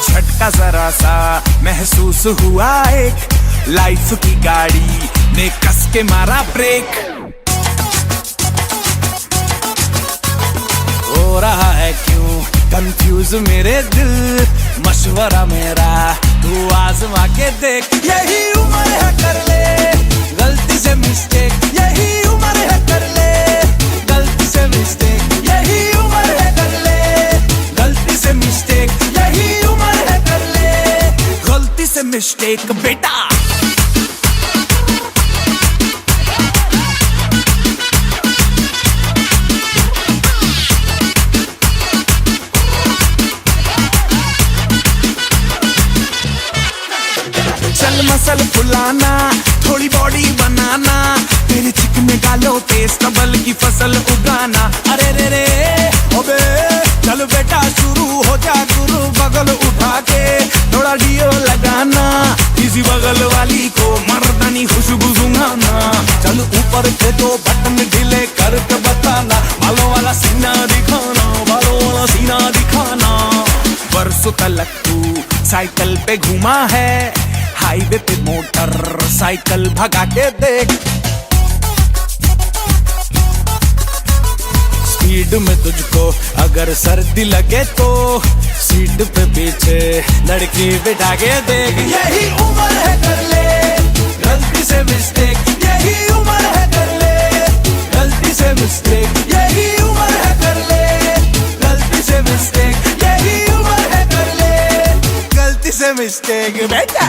झटका जरा सा महसूस हुआ एक, life की गाड़ी ने कस के मारा ब्रेक। हो रहा है क्यों कंफ्यूज मेरे दिल, मशवरा मेरा तू आजमा के देख। यही उम्र है कर ले गलती से मिस्टेक, यही उम्र है कर ले गलती से मिस्टेक, यही उम्र है कर ले गलती से मिस्टेक, यही उम्र है कर ले गलती से मिस्टेक बेटा। चल मसल फुलाना, थोड़ी बॉडी बनाना, तेरे चिकने गालों पे स्टबल की फसल उगाना। अरे रे रे ओबे चल बेटा शुरू हो जा गुरु, बगल उठा के थोड़ा डियो लगाना, किसी बगल वाली को मर्दानी खुशबू सुंघाना। चल ऊपर से दो बटन ढीले करके बताना, बालों वाला सीना दिखाना, बालों वाला सीना दिखाना। बरसों तलक तू साइकिल पे घुमा है, हाईवे पे मोटर साइकिल भगा के देख। स्पीड में तुझको अगर सर्दी लगे तो सीट पे पीछे लड़की बिठा के देख। यही उम्र है कर ले गलती से मिस्टेक, यही उम्र है कर ले गलती से मिस्टेक, यही उम्र है कर ले गलती से मिस्टेक, यही उम्र है कर ले गलती से मिस्टेक बेटा।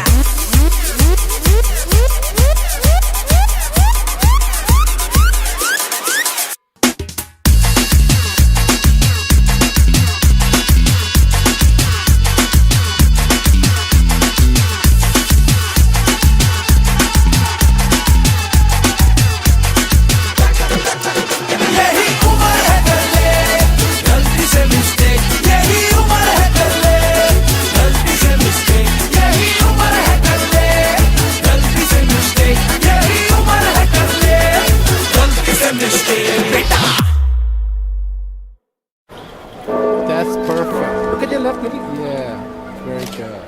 That's perfect. Look at your left knee. Yeah, very good.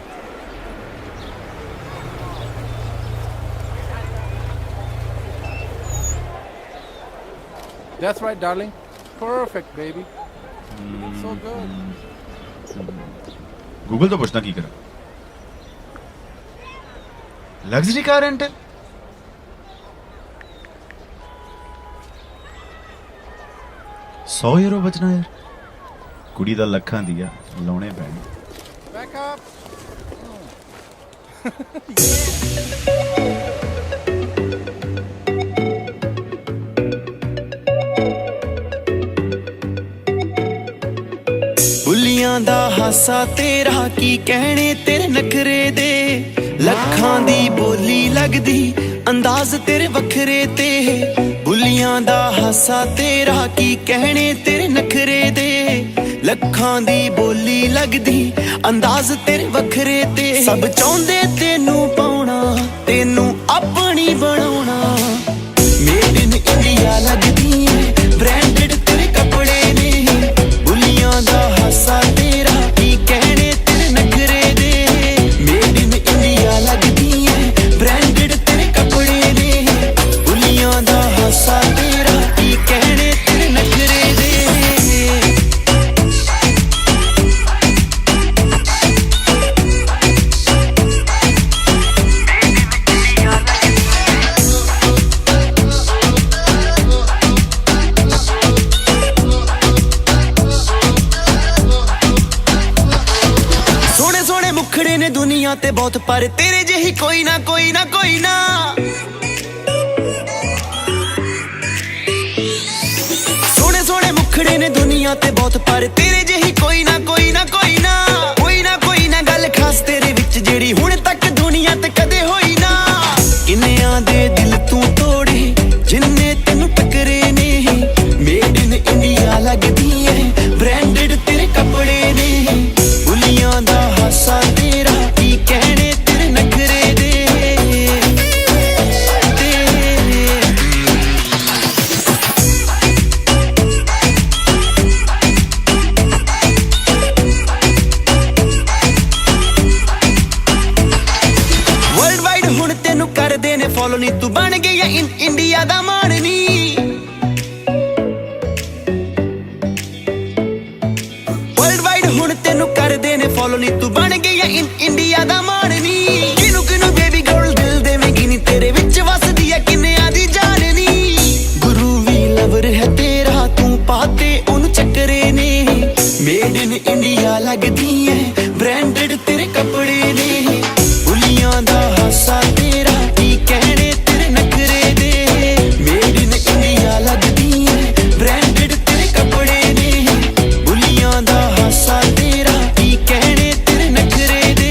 That's right, darling. Perfect, baby. So good. Google तो पूछना की करा लग्जरी कार रेंटल 100 यूरो बचना यार कुड़ी दा ਲੱਖਾਂ ਦੀਆਂ ਲਾਉਣੇ ਪੈਣੇ Back up. ਬੁੱਲੀਆਂ ਦਾ ਹਾਸਾ ਤੇਰਾ ਕੀ ਕਹਿਣੇ ਤੇਰੇ ਨਖਰੇ ਦੇ ਲੱਖਾਂ ਦੀ ਬੋਲੀ ਲੱਗਦੀ ਅੰਦਾਜ਼ ਤੇਰੇ ਵੱਖਰੇ ਤੇ ਬੁੱਲੀਆਂ ਦਾ ਹਾਸਾ ਤੇਰਾ ਕੀ ਕਹਿਣੇ ਤੇਰੇ ਨਖਰੇ ਦੇ ਲੱਖਾਂ ਦੀ ਬੋਲੀ ਲੱਗਦੀ ਅੰਦਾਜ਼ ਤੇਰੇ ਵੱਖਰੇ ਤੇ ਸਭ ਚਾਹੁੰਦੇ ਤੈਨੂੰ ਪਾਉਣਾ ਤੈਨੂੰ ਆਪਣੀ ਬਣਾਉਣਾ ਮੇਡ ਇਨ ਇੰਡੀਆ ਲੱਗਦੀ ਏ ਬ੍ਰਾਂਡਡ ਤੇਰੇ ਕੱਪੜੇ ਨੇ ਬੁੱਲੀਆਂ ਦਾ ਹਾਸਾ ਤੇਰਾ ਕੀ ਕਹਿਣੇ ਤੇਰੇ ਨਖਰੇ ਦੇ ਮੇਡ ਇਨ ਇੰਡੀਆ ਲੱਗਦੀ ਏ ਬ੍ਰਾਂਡਡ ਤੇਰੇ ਕੱਪੜੇ ਨੇ ਬੁੱਲੀਆਂ ਦਾ ਹਾਸਾ ਤੇਰਾ ਕੀ ਕਹਿਣੇ ਤੇਰੇ ਨਖਰੇ ਦੇ ਮੁਖੜੇ ਨੇ ਦੁਨੀਆ ਤੇ ਬਹੁਤ ਪਰ ਤੇਰੇ ਜਿਹੀ ਕੋਈ ਨਾ ਕੋਈ ਨਾ ਕੋਈ ਨਾ ਸੋਹਣੇ ਸੋਹਣੇ ਮੁਖੜੇ ਨੇ ਦੁਨੀਆ ਤੇ ਬਹੁਤ ਪਰ ਤੇਰੇ ਜਿਹੀ ਕੋਈ ਨਾ ਕੋਈ ਨਾ ਕੋਈ ਨਾ ਕੋਈ ਨਾ ਕੋਈ ਨਾ ਗੱਲ ਖਾਸ ਤੇਰੇ ਵਿੱਚ ਜਿਹੜੀ ਹੁਣ ਤੱਕ ਦੁਨੀਆ ਤੇ ਕਦੇ ਹੋਈ ਨਾ ਕਿੰਨਿਆਂ ਦੇ ਦਿਲ ਤੂੰ ਤੋੜੇ ਜਿੰਨੇ ਤੈਨੂੰ ਟੱਕਰੇ ਨੇ ਮੇਡ ਇਨ ਇੰਡੀਆ ਲੱਗਦੀ ਏ ਬ੍ਰਾਂਡਡ ਤੇਰੇ ਕੱਪੜੇ ਨੇ ਬੁੱਲੀਆਂ ਦਾ ਹਾਸਾ ਤੇਰਾ ਕੀ ਕਹਿਣੇ ਤੇਰੇ ਨਖਰੇ ਦੇ ਵਰਲਡ ਵਾਈਡ ਹੁਣ ਤੈਨੂੰ ਕਰਦੇ ਨੇ ਫੋਲੋ ਨੀ ਤੂੰ ਬਣ ਗਈ ਐ ਇੰਡੀਆ ਦਾ ਮਾਣ ਨੀ ਹੁਣ ਤੈਨੂੰ ਕਰਦੇ ਨੇ ਫੋਲੋ ਨੀ ਤੂੰ ਬਣ ਗਈ ਐ ਇੰਡੀਆ ਦਾ ਮਾਣ ਨੀ ਕਿਨੂੰ ਕਿਨੂੰ ਬੇਬੀ ਗਰਲ ਦਿਲ ਦੇਵੇਂਗੀ ਨੀ ਤੇਰੇ ਵਿੱਚ ਵਸਦੀ ਐ ਕਿੰਨਿਆਂ ਦੀ ਜਾਨ ਨੀ ਗੁਰੂ ਵੀ ਲਵਰ ਹੈ ਤੇਰਾ ਤੂੰ ਪਾਤੇ ਉਹਨੂੰ ਚੱਕਰੇ ਨੇ ਮੇਡ ਇਨ ਇੰਡੀਆ ਲੱਗਦੀ ਐ ਬ੍ਰਾਂਡਡ ਤੇਰੇ ਕੱਪੜੇ ਨੇ ਬੁੱਲੀਆਂ ਦਾ ਹਾਸਾ ਤੇਰਾ ਕੀ ਕਹਿਣੇ ਤੇਰੇ ਨਖਰੇ ਦੇ ਮੇਡ ਇਨ ਇੰਡੀਆ ਲੱਗਦੀ ਐ ਬ੍ਰਾਂਡਡ ਤੇਰੇ ਕੱਪੜੇ ਨੇ ਬੁੱਲੀਆਂ ਦਾ ਹਾਸਾ ਤੇਰਾ ਕੀ ਕਹਿਣੇ ਤੇਰੇ ਨਖਰੇ ਦੇ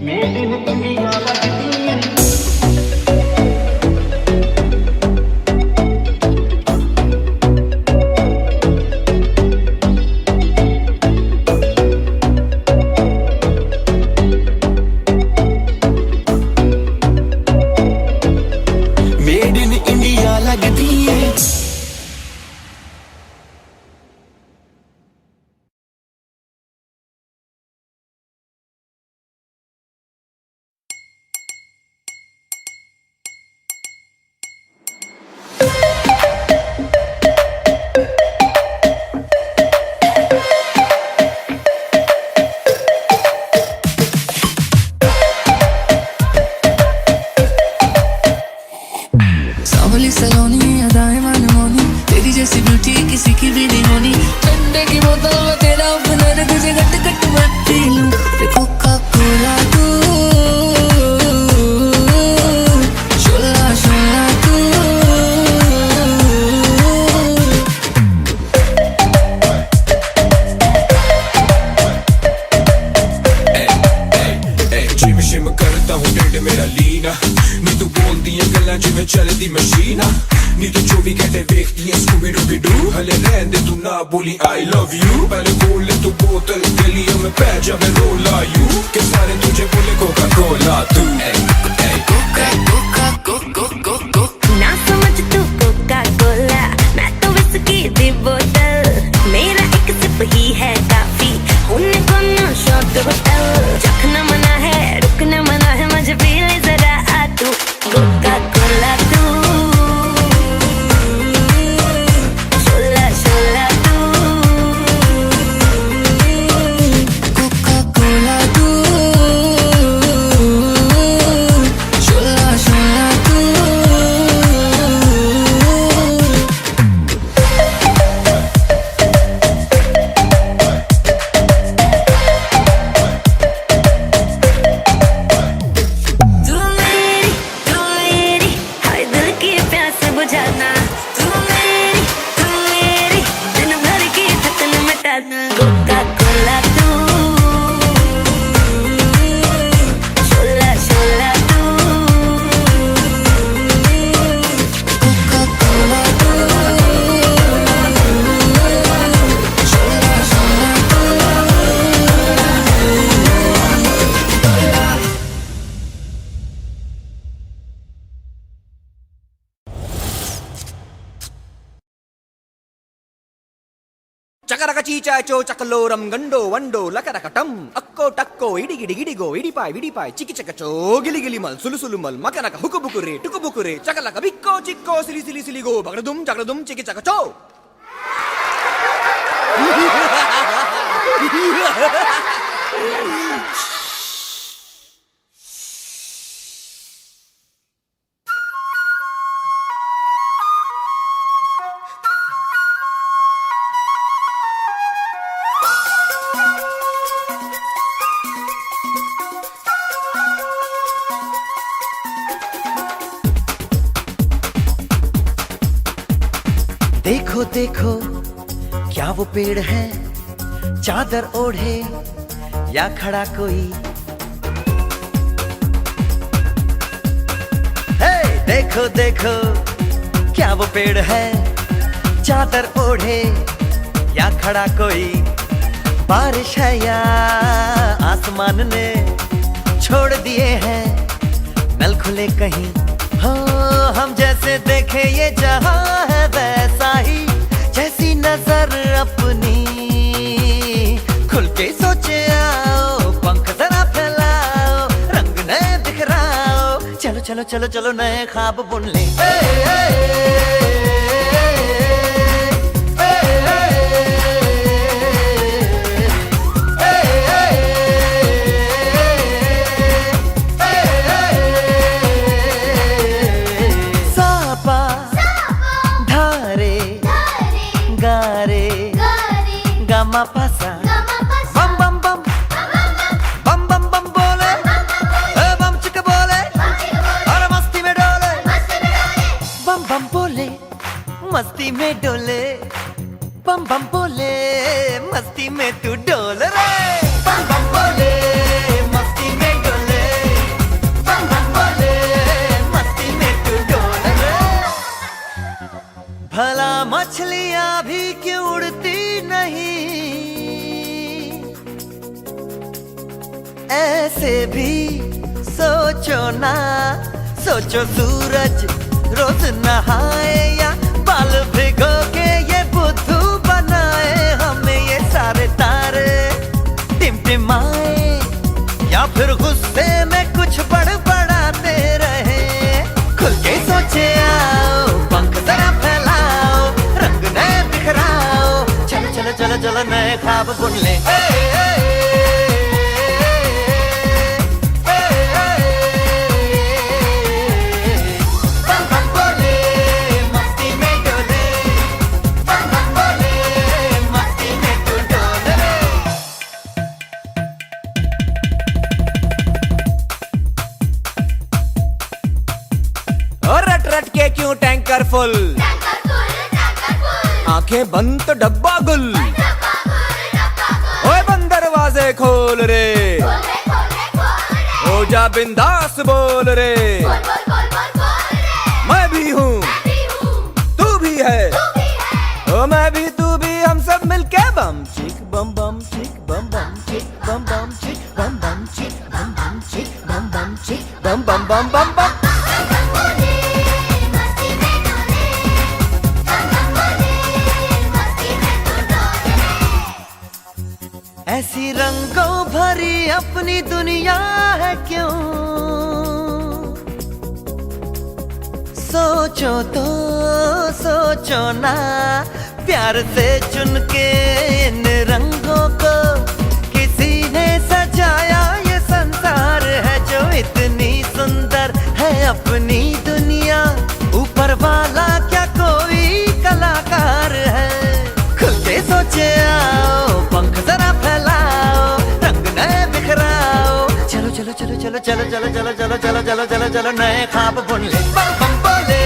ਮੇਡ ਇਨ ਇੰਡੀਆ ਲੱਗਦੀ ਐ ਮੇਡ ਇਨ ਇੰਡੀਆ ਲੱਗਦੀ ਏ सांवली सलोनी अदाएं मनमोनी तेरी जैसी ब्यूटी किसी की भी नहीं होनी ठंडे की बोतल में तेरा अपना तुझे गट गट मत पी लूं कोका कोला तू शोला शोला तू ਜਿਵੇਂ ਸ਼ਿਮ ਕਰਦਾ ਹੂੰ ਢਿੱਡ ਮੇਰਾ ਲੀਨਾ ਨੀ ਤੂੰ ਬੋਲਦੀਆਂ ਗੱਲਾਂ ਜਿਵੇਂ ਚੱਲਦੀ ਮਸ਼ੀਨਾ ਨੀ ਤੂੰ 24 ਘੰਟੇ ਵੇਖਦੀ ਐ ਸਕੂਬੀ ਡੂਬੀ ਡੂ ਹਲੇ ਰਹਿੰਦੇ ਤੂੰ ਨਾ ਬੋਲੀ I love you ਪਹਿਲੇ ਖੋਲ ਤੂੰ ਬੋਤਲ ਗਲੀਆਂ ਮੈਂ ਪੈ ਜਾਵੇ ਰੋਲਾ ਯੂ ਕਿ ਸਾਰੇ ਤੁਝੇ ਬੋਲੇ ਕੋਕਾ ਕੋਲਾ ਤੂੰ कोका कोका कोको कोको ना समझ तू कोका कोला मैं तो विस्की दी बोतल मेरा एक सिप ही है काफी होने को ना शॉट होटल चखना मना है रुकना मना है मुझे पी ले जरा आ तू कोका कोला तू शोला शोला तू कोका कोला तू शोला चकरक चीचा चो चकलोरम गंडो वंडो लकरकटम अक्को टक्को इडी गिडी गिडिगो इडी पाई चिकी चकचो गिली गिली मल सुलु सुलु मल मकनक हुकु बुकुरे टुकु बुकुरे चकलक बिक्को चिक्को सिली सिली सिली गो बगड़दुम चिकी चकचो। देखो देखो क्या वो पेड़ है, चादर ओढ़े या खड़ा कोई। हे देखो देखो क्या वो पेड़ है, चादर ओढ़े या खड़ा कोई। बारिश है या आसमान ने छोड़ दिए हैं नल खुले कहीं। हो हम जैसे देखे ये जहां है वैसा ही, जैसी नजर अपनी खुल के सोचे आओ, पंख जरा फैलाओ, रंग नए बिखराओ, चलो चलो चलो चलो नए ख्वाब बुन ले। गामा पासा बम बम बम बम बम बम बोले बम चिक बोले और मस्ती में डोले बम बम बोले मस्ती में डोले बम बम बोले मस्ती में तू डोल रे। बम बम बोले मस्ती में डोले बम बम बोले मस्ती में तू डोल रे। भला मछलियां भी क्यों उड़ती नहीं, ऐसे भी सोचो ना, सोचो सूरज रोज नहाए या बाल भिगो के ये बुद्धू बनाए। हमें ये सारे तारे टिमटिमाए या फिर गुस्से में कुछ बड़बड़ाते रहे। खुल के सोचे आओ, पंख जरा फैलाओ, रंग नए बिखराओ, चलो चलो चलो चलो नए ख्वाब बुन ले। क्यों टैंकर फुल, आंखें बंद तो डब्बा गुल। ओए बंद दरवाजे खोल रे, हो जा बिंदास बोल रे। मैं भी हूँ तू भी है, ओ मैं भी तू भी, हम सब मिलके बम चिक बम बम चिक बम बम चिक बम बम चिक बम बम चिक बम बम चिक बम बम चिक बम बम बम बम बम। ऐसी रंगों भरी अपनी दुनिया है क्यों, सोचो तो सोचो ना, प्यार से चुन के इन रंगों को किसी ने सजाया। ये संसार है जो इतनी सुंदर है अपनी दुनिया, ऊपर वाला क्या कोई कलाकार है। खुल के सोचे आओ, पंख जरा फैलाओ, रंग नए बिखराओ, चलो चलो चलो चलो चलो चलो चलो चलो चलो चलो चलो चलो नए ख्वाब बुन ले। बम बम बोले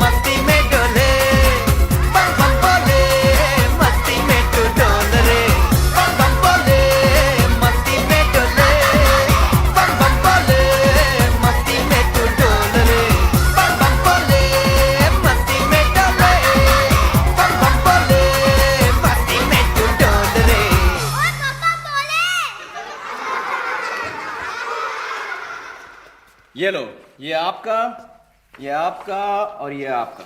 मस्ती में डोले, बम बम बोले मस्ती में तू डोल रे। बम बम बोले मस्ती में डोले, बम बम बोले मस्ती में तू डोल रे। बम बम बोले मस्ती में डोले, बम बम बोले मस्ती में तू डोल रे। ये लो, ये आपका, ये आपका और ये आपका।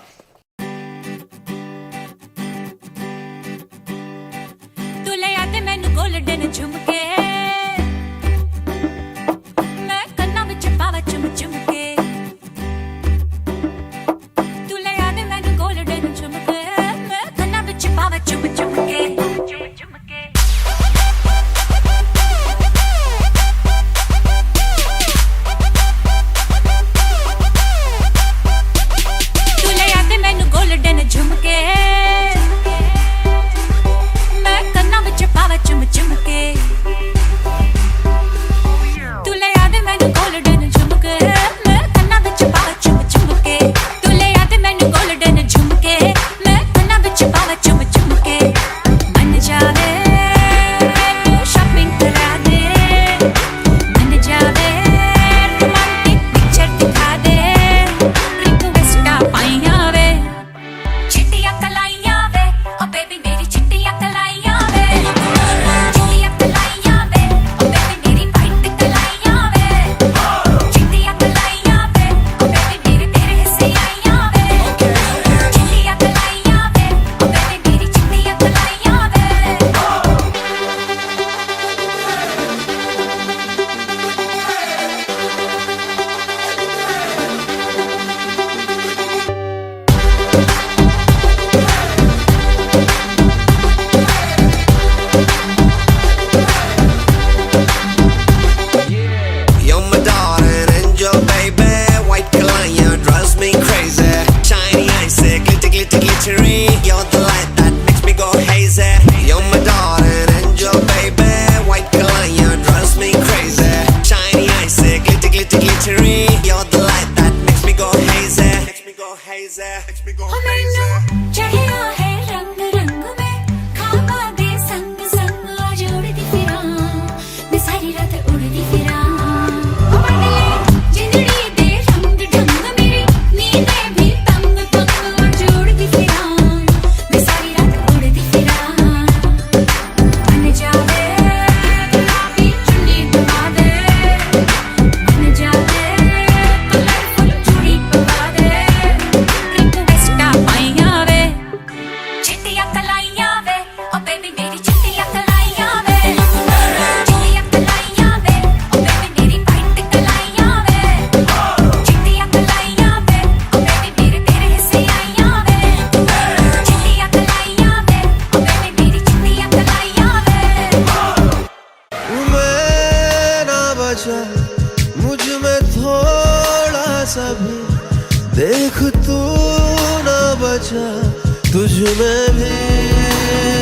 सब देख तू ना बचा तुझ में भी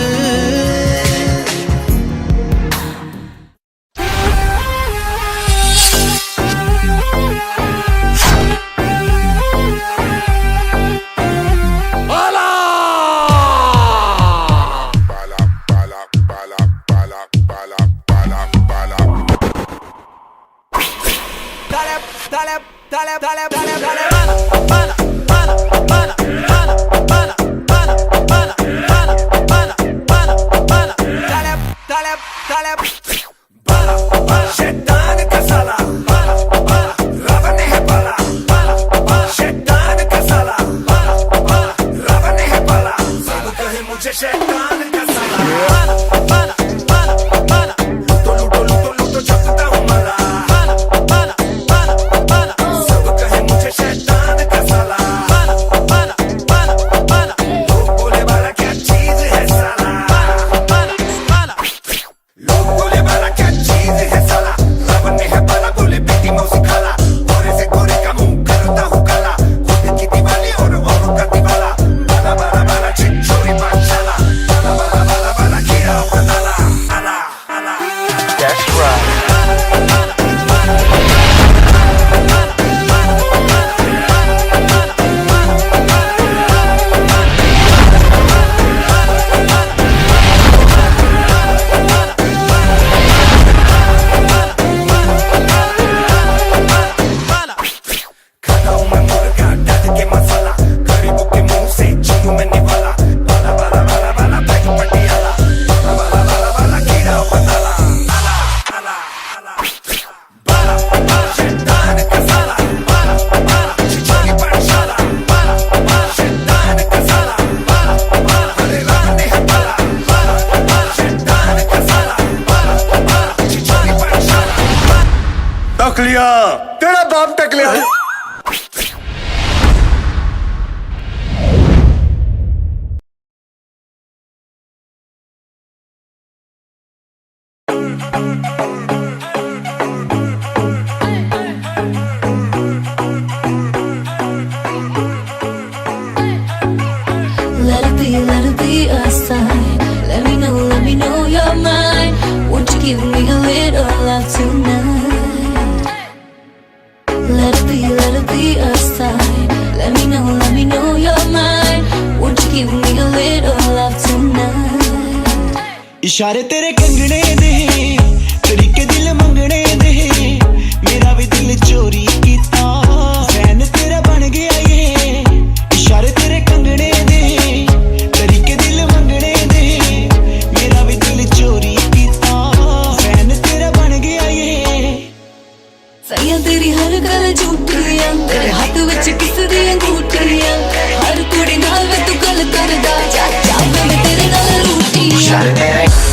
तेरा बाप टक लिया Let it be a sign. Let me know you're mine. Won't you give me a little love tonight? Let it be a sign. Let me know you're mine. Won't you give me a little love tonight? इशारे तेरे कंगने दे तरीके दिल मंगने दे मेरा भी दिल चोरी कीता फैन तेरा बन गया ये इशारे तेरे कंगने दे तरीके दिल मंगने दे मेरा भी दिल चोरी कीता फैन तेरा बन गया ये सैया तेरी हर गल झूठियां तेरे हाथ विच किस दी अंगूठियां हर कुड़ी नाल वे तू गल करदा जा मैं तेरे नाल रूठियां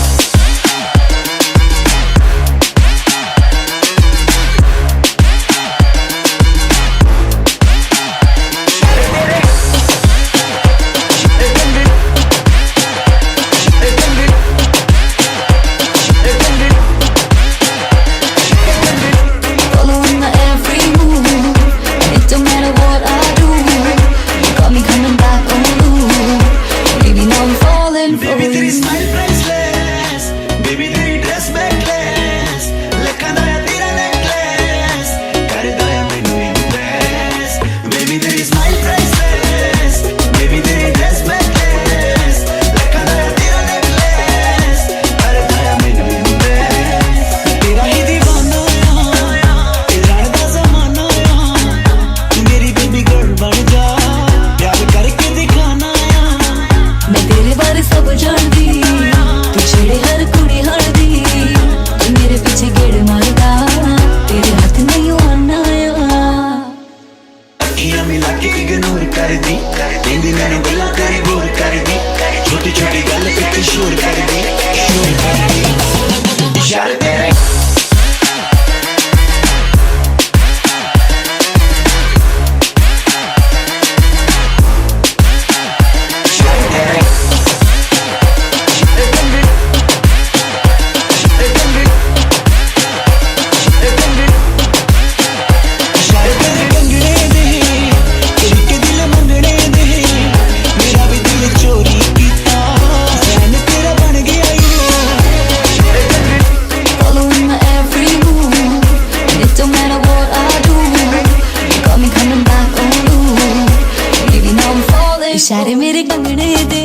इशारे मेरे कंगने दे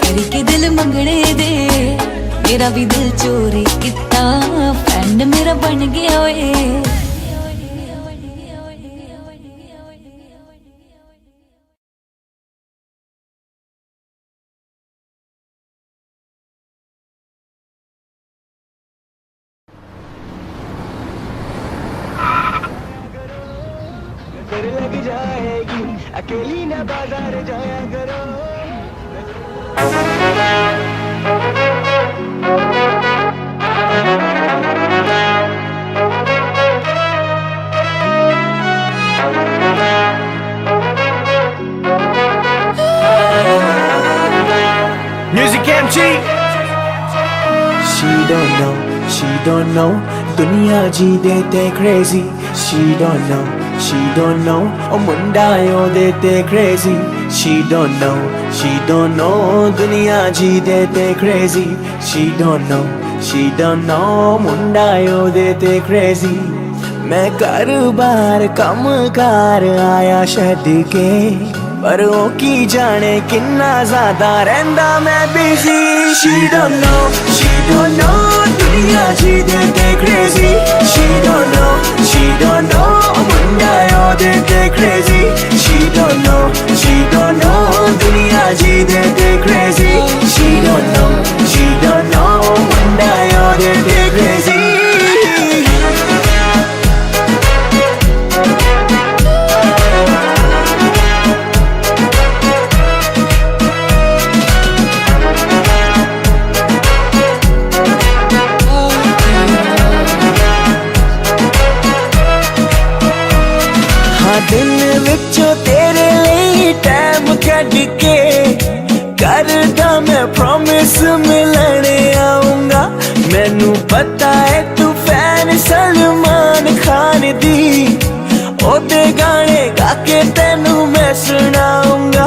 करके दिल मंगने दे मेरा भी दिल चोरी कितना फ्रेंड मेरा बन गया ओए लग जाएगी अकेली ना बाजार जाया करो Music MC. She don't know दुनिया जी देते crazy She don't know ओ मुंडा यो देते crazy She don't know दुनिया जी देते crazy She don't know मुंडा यो देते crazy मैं कारोबार कम कार आया छड़ के पर ओ की जाने किन्ना ज्यादा रहंदा मैं बिजी She don't know दुनिया जी देते crazy She don't know मुंडा यो देते crazy She don't know दुनिया जी देते crazy She don't know मुंडा यो देते crazy दिन विचों तेरे लिए टाइम कट के करदा मैं प्रॉमिस मिलने आऊंगा मैनू पता है तू फैन सलमान खान दी ओदे गाने गा के तेनू मैं सुनाऊंगा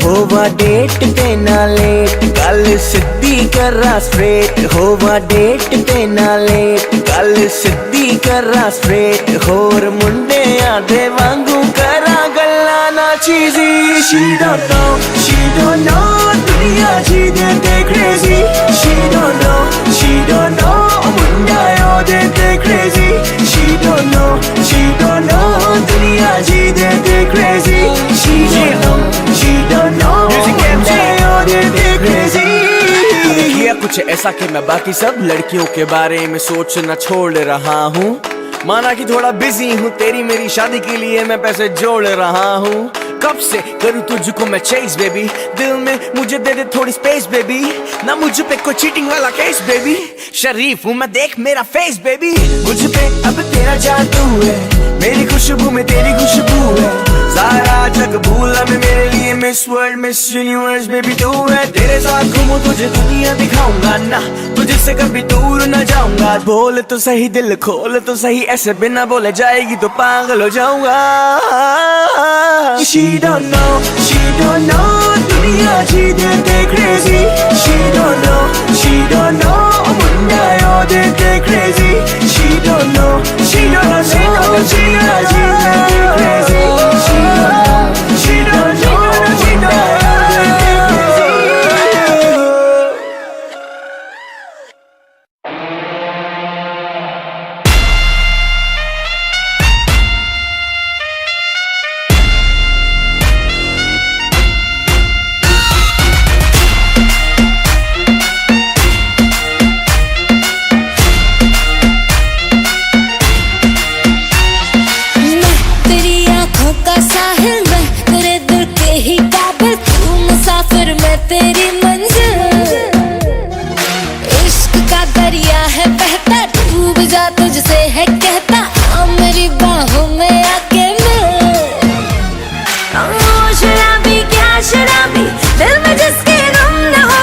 होवा डेट ते ना लेट गल सिद्धी करा स्ट्रेट होवा डेट ते ना लेट गल सिद्धी करा स्ट्रेट होर मुंडे आदे वांगू करा गल्ला ना चीजी She don't know दुनिया जी देते crazy She don't know मुंडा यो देते crazy She don't know दुनिया जी देते crazy She don't know मुंडा यो देते crazy किया कुछ ऐसा कि मैं बाकी सब लड़कियों के बारे में सोचना छोड़ रहा हूँ माना कि थोड़ा बिजी हूँ तेरी मेरी शादी के लिए मैं पैसे जोड़ रहा हूँ कब से करूँ तुझको मैं चेस बेबी दिल में मुझे दे दे थोड़ी स्पेस बेबी ना मुझ पे कोई चीटिंग वाला केस बेबी शरीफ हूँ मैं देख मेरा फेस बेबी मुझ पे अब तेरा जादू है मेरी खुशबू में तेरी खुशबू है सारा जग भूला मैं मेरे लिए miss world miss universe baby तू है तेरे साथ घूमूं तुझे दुनिया दिखाऊंगा ना तुझसे कभी दूर न जाऊंगा बोल तो सही दिल खोल तो सही ऐसे बिना बोले जाएगी तो पागल हो जाऊंगा She don't know दुनिया जी देते crazy She don't know मुंडा यो देते crazy She don't know दुनिया जी देते crazy She don't know मुंडा यो देते crazy तेरी मंजिल इश्क का दरिया है बहता डूब जा तुझसे है कहता आ मेरी बाहों में आके मिल शराबी क्या शराबी दिल में जिसके गम न हो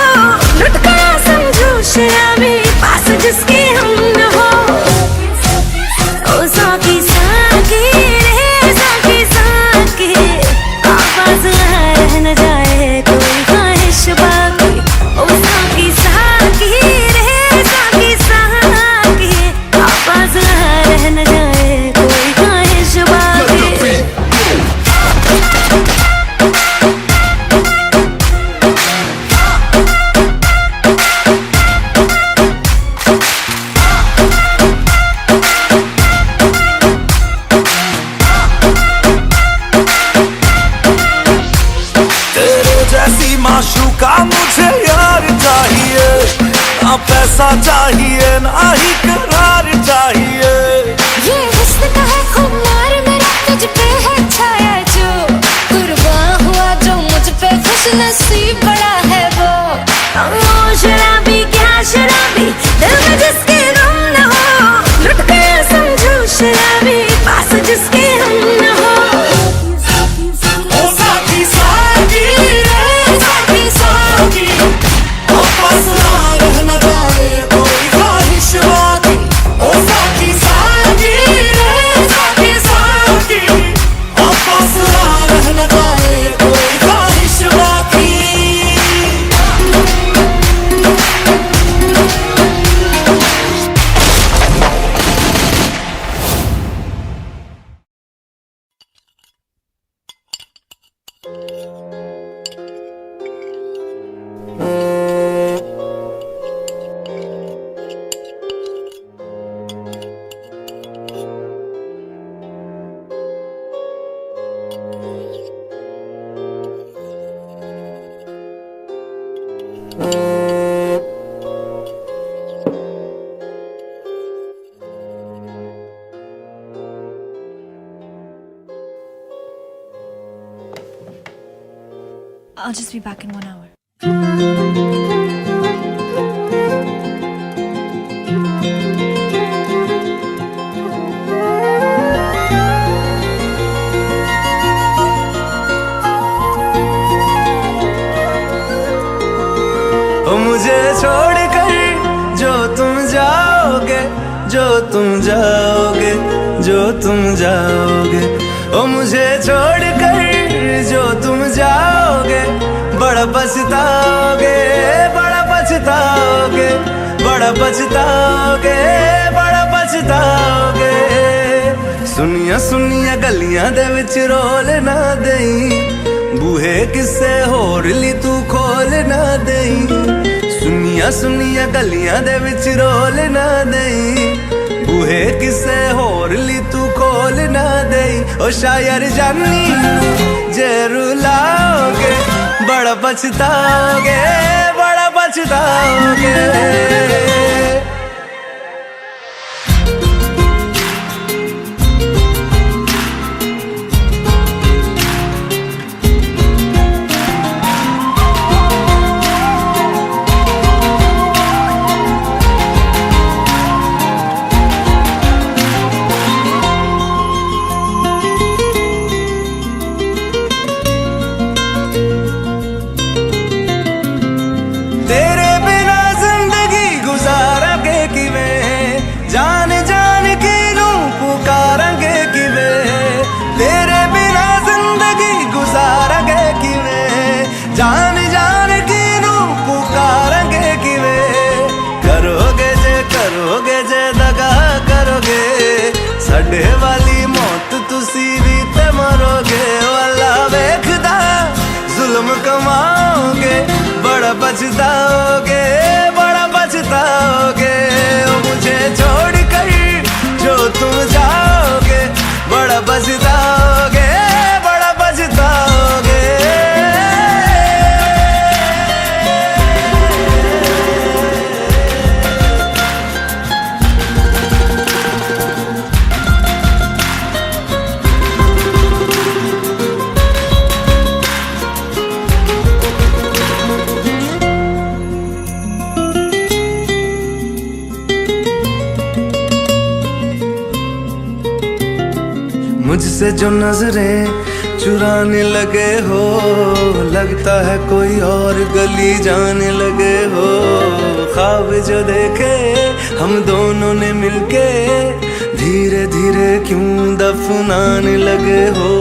लुट गया समझो शराबी पास जिसके हम न हो ओ साकी साकी रे साकी साकी माशूका मुझे यार चाहिए, ना पैसा चाहिए ना ही करार चाहिए। ये हुस्न का है खुमार मेरा, तुझ पे है छाया जो, कुर्बान हुआ जो मुझ पे, खुश नसीब बड़ा है वो। ओ शराबी क्या शराबी, दिल में जिसके गम न हो, लुट गया समझो शराबी, पास जिसके हम न हो। ओ साथी साथी रे साथी साथी, वापस ना रहना जाए कोई ख्वाहिश बाकी। ओ साथी साथी रे साथी साथी, वापस ना रहना जाए कोई ख्वाहिश बाकी। I'll just be back in 1 hour. ओ मुझे छोड़कर जो तुम जाओगे, जो तुम जाओगे, जो तुम जाओगे। ओ मुझे छोड़कर जो तुम जाओगे, बड़ा पछताओगे, बड़ा पछताओगे, बड़ा पछताओगे, बड़ा पछताओगे। सुनिया सुनिया गलियां दे विच रोल ना देई, बूहे किसे होर ली तू खोल ना देई। सुनिया सुनिया गलियां दे विच रोल ना देई, बूहे किसे होर ली तू खोल ना देई। ओ शायर जानी जे रुलाओगे, बड़ा पछताओगे, बड़ा पछताओगे। तेरे बिना जिंदगी गुजारांगे किवें, जान जान के नू पुकारांगे किवें। तेरे बिना जिंदगी गुजारांगे किवें, जान जान के नू पुकारांगे किवें। करोगे जे दगा करोगे, साडे वाली मौत तुसी भी ते मरोगे। ओ अल्लाह वेखदा जुल्म कमाओगे, बड़ा पछताओगे, बड़ा पछताओगे। ओ मुझे छोड़कर जो तुम जाओगे, बड़ा पछताओगे, बड़ा पछताओगे। मुझसे जो नजरें चुराने लगे हो, लगता है कोई और गली जाने लगे हो। ख्वाब जो देखे हम दोनों ने मिलके, धीरे धीरे क्यों दफनाने लगे हो।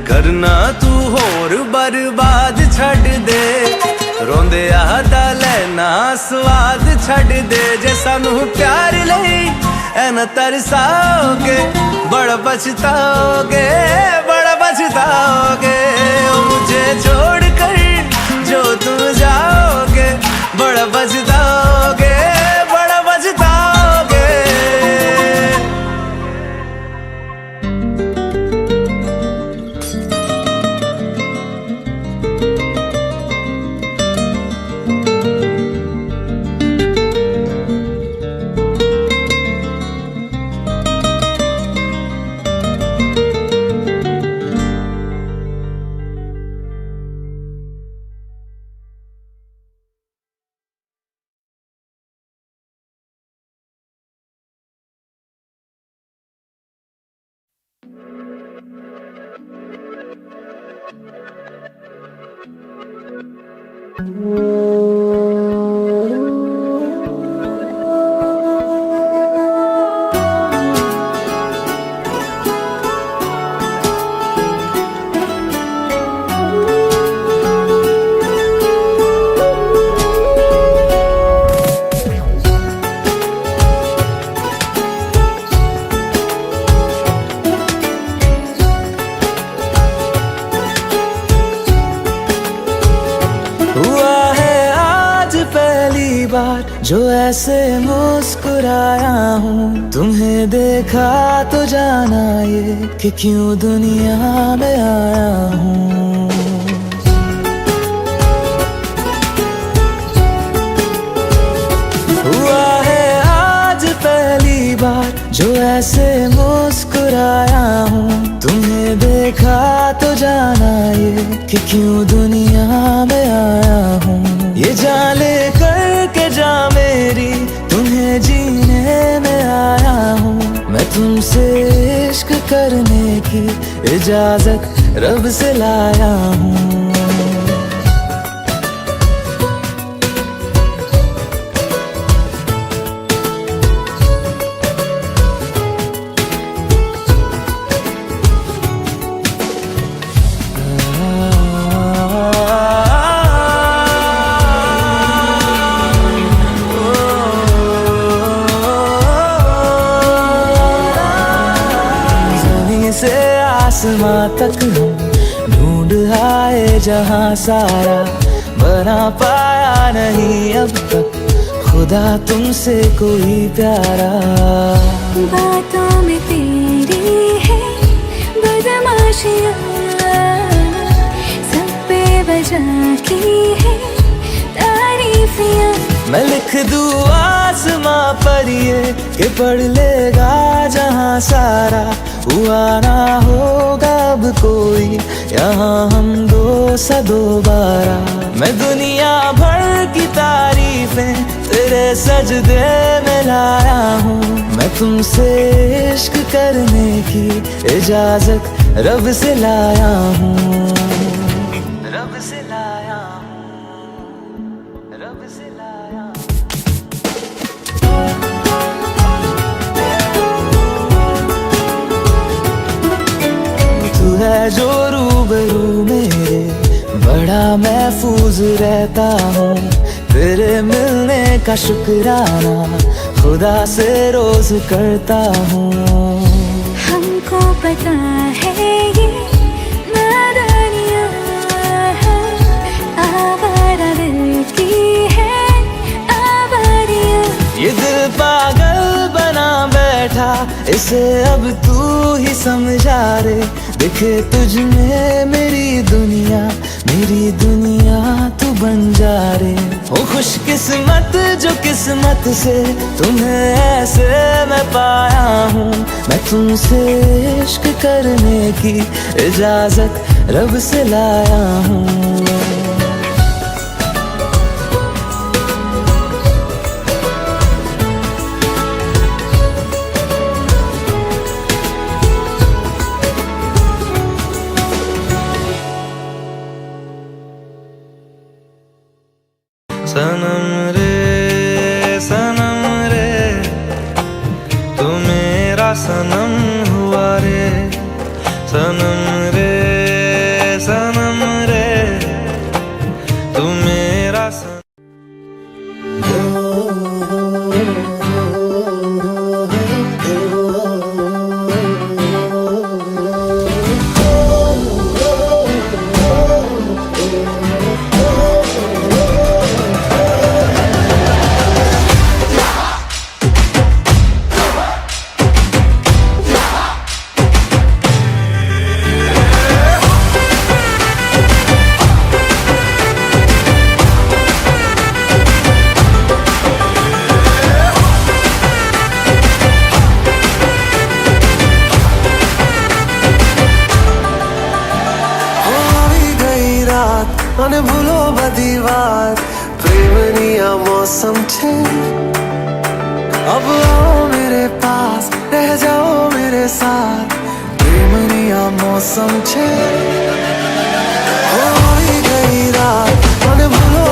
करना तू होर बर्बाद छड़ दे, रोंदे आदा लेना स्वाद छड़ दे। जे सानू प्यार लई ऐना तरसाओगे, बड़ा पछताओगे, बड़ा पछताओगे। ओ मुझे छोड़कर जो तुम जाओगे, बड़ा पछताओगे, बड़ा पछताओगे। हुआ है आज पहली बार जो ऐसे मुस्कुराया हूँ, तुम्हें देखा तो जाना ये कि क्यों दुनिया में आया हूँ। हुआ है आज पहली बार जो ऐसे मुस्कुराया हूँ, तुम्हें देखा तो जाना ये कि क्यों दुनिया में आया हूँ। ये जान ले करके जा मेरी तुम्हें जीने में आया हूँ। मैं तुमसे इश्क करने की इजाजत रब से लाया हूँ। से आसमां तक हम ढूंढ आए जहां सारा, बना पाया नहीं अब तक खुदा तुमसे कोई प्यारा। बातों में तेरी है बदमाशियाँ, सब पे वजह की है तारीफियाँ। मैं लिख दूँ आसमां पर ये कि पढ़ लेगा जहां सारा, हुआ ना होगा अब कोई यहाँ हम दो सा दोबारा। मैं दुनिया भर की तारीफें तेरे सजदे में लाया हूँ। मैं तुमसे इश्क करने की इजाजत रब से लाया हूँ। रब से लाया हूँ, रब से लाया हूँ। तू है जो रूबरू मेरे, बड़ा महफूज रहता हूँ। तेरे मिलने का शुक्राना खुदा से रोज करता हूँ। हमको पता है ये नादानियाँ आवारा दिल की है आवारियाँ। ये दिल पागल बना बैठा, इसे अब तू ही समझा रे। दिखे तुझ में मेरी दुनिया तू बन जा रे। ओ खुशकिस्मत जो किस्मत से तुम्हें ऐसे मैं पाया हूँ। मैं तुमसे इश्क करने की इजाजत रब से लाया हूँ। सनम रे तू मेरा सनम हुआ रे। सनम रे तू मेरा અને ભૂલો બધી વાત પ્રેમની मौसम छे। अब आओ मेरे पास रह जाओ मेरे साथ, प्रेमनी मौसम छे। हो गई रात અને ભૂલો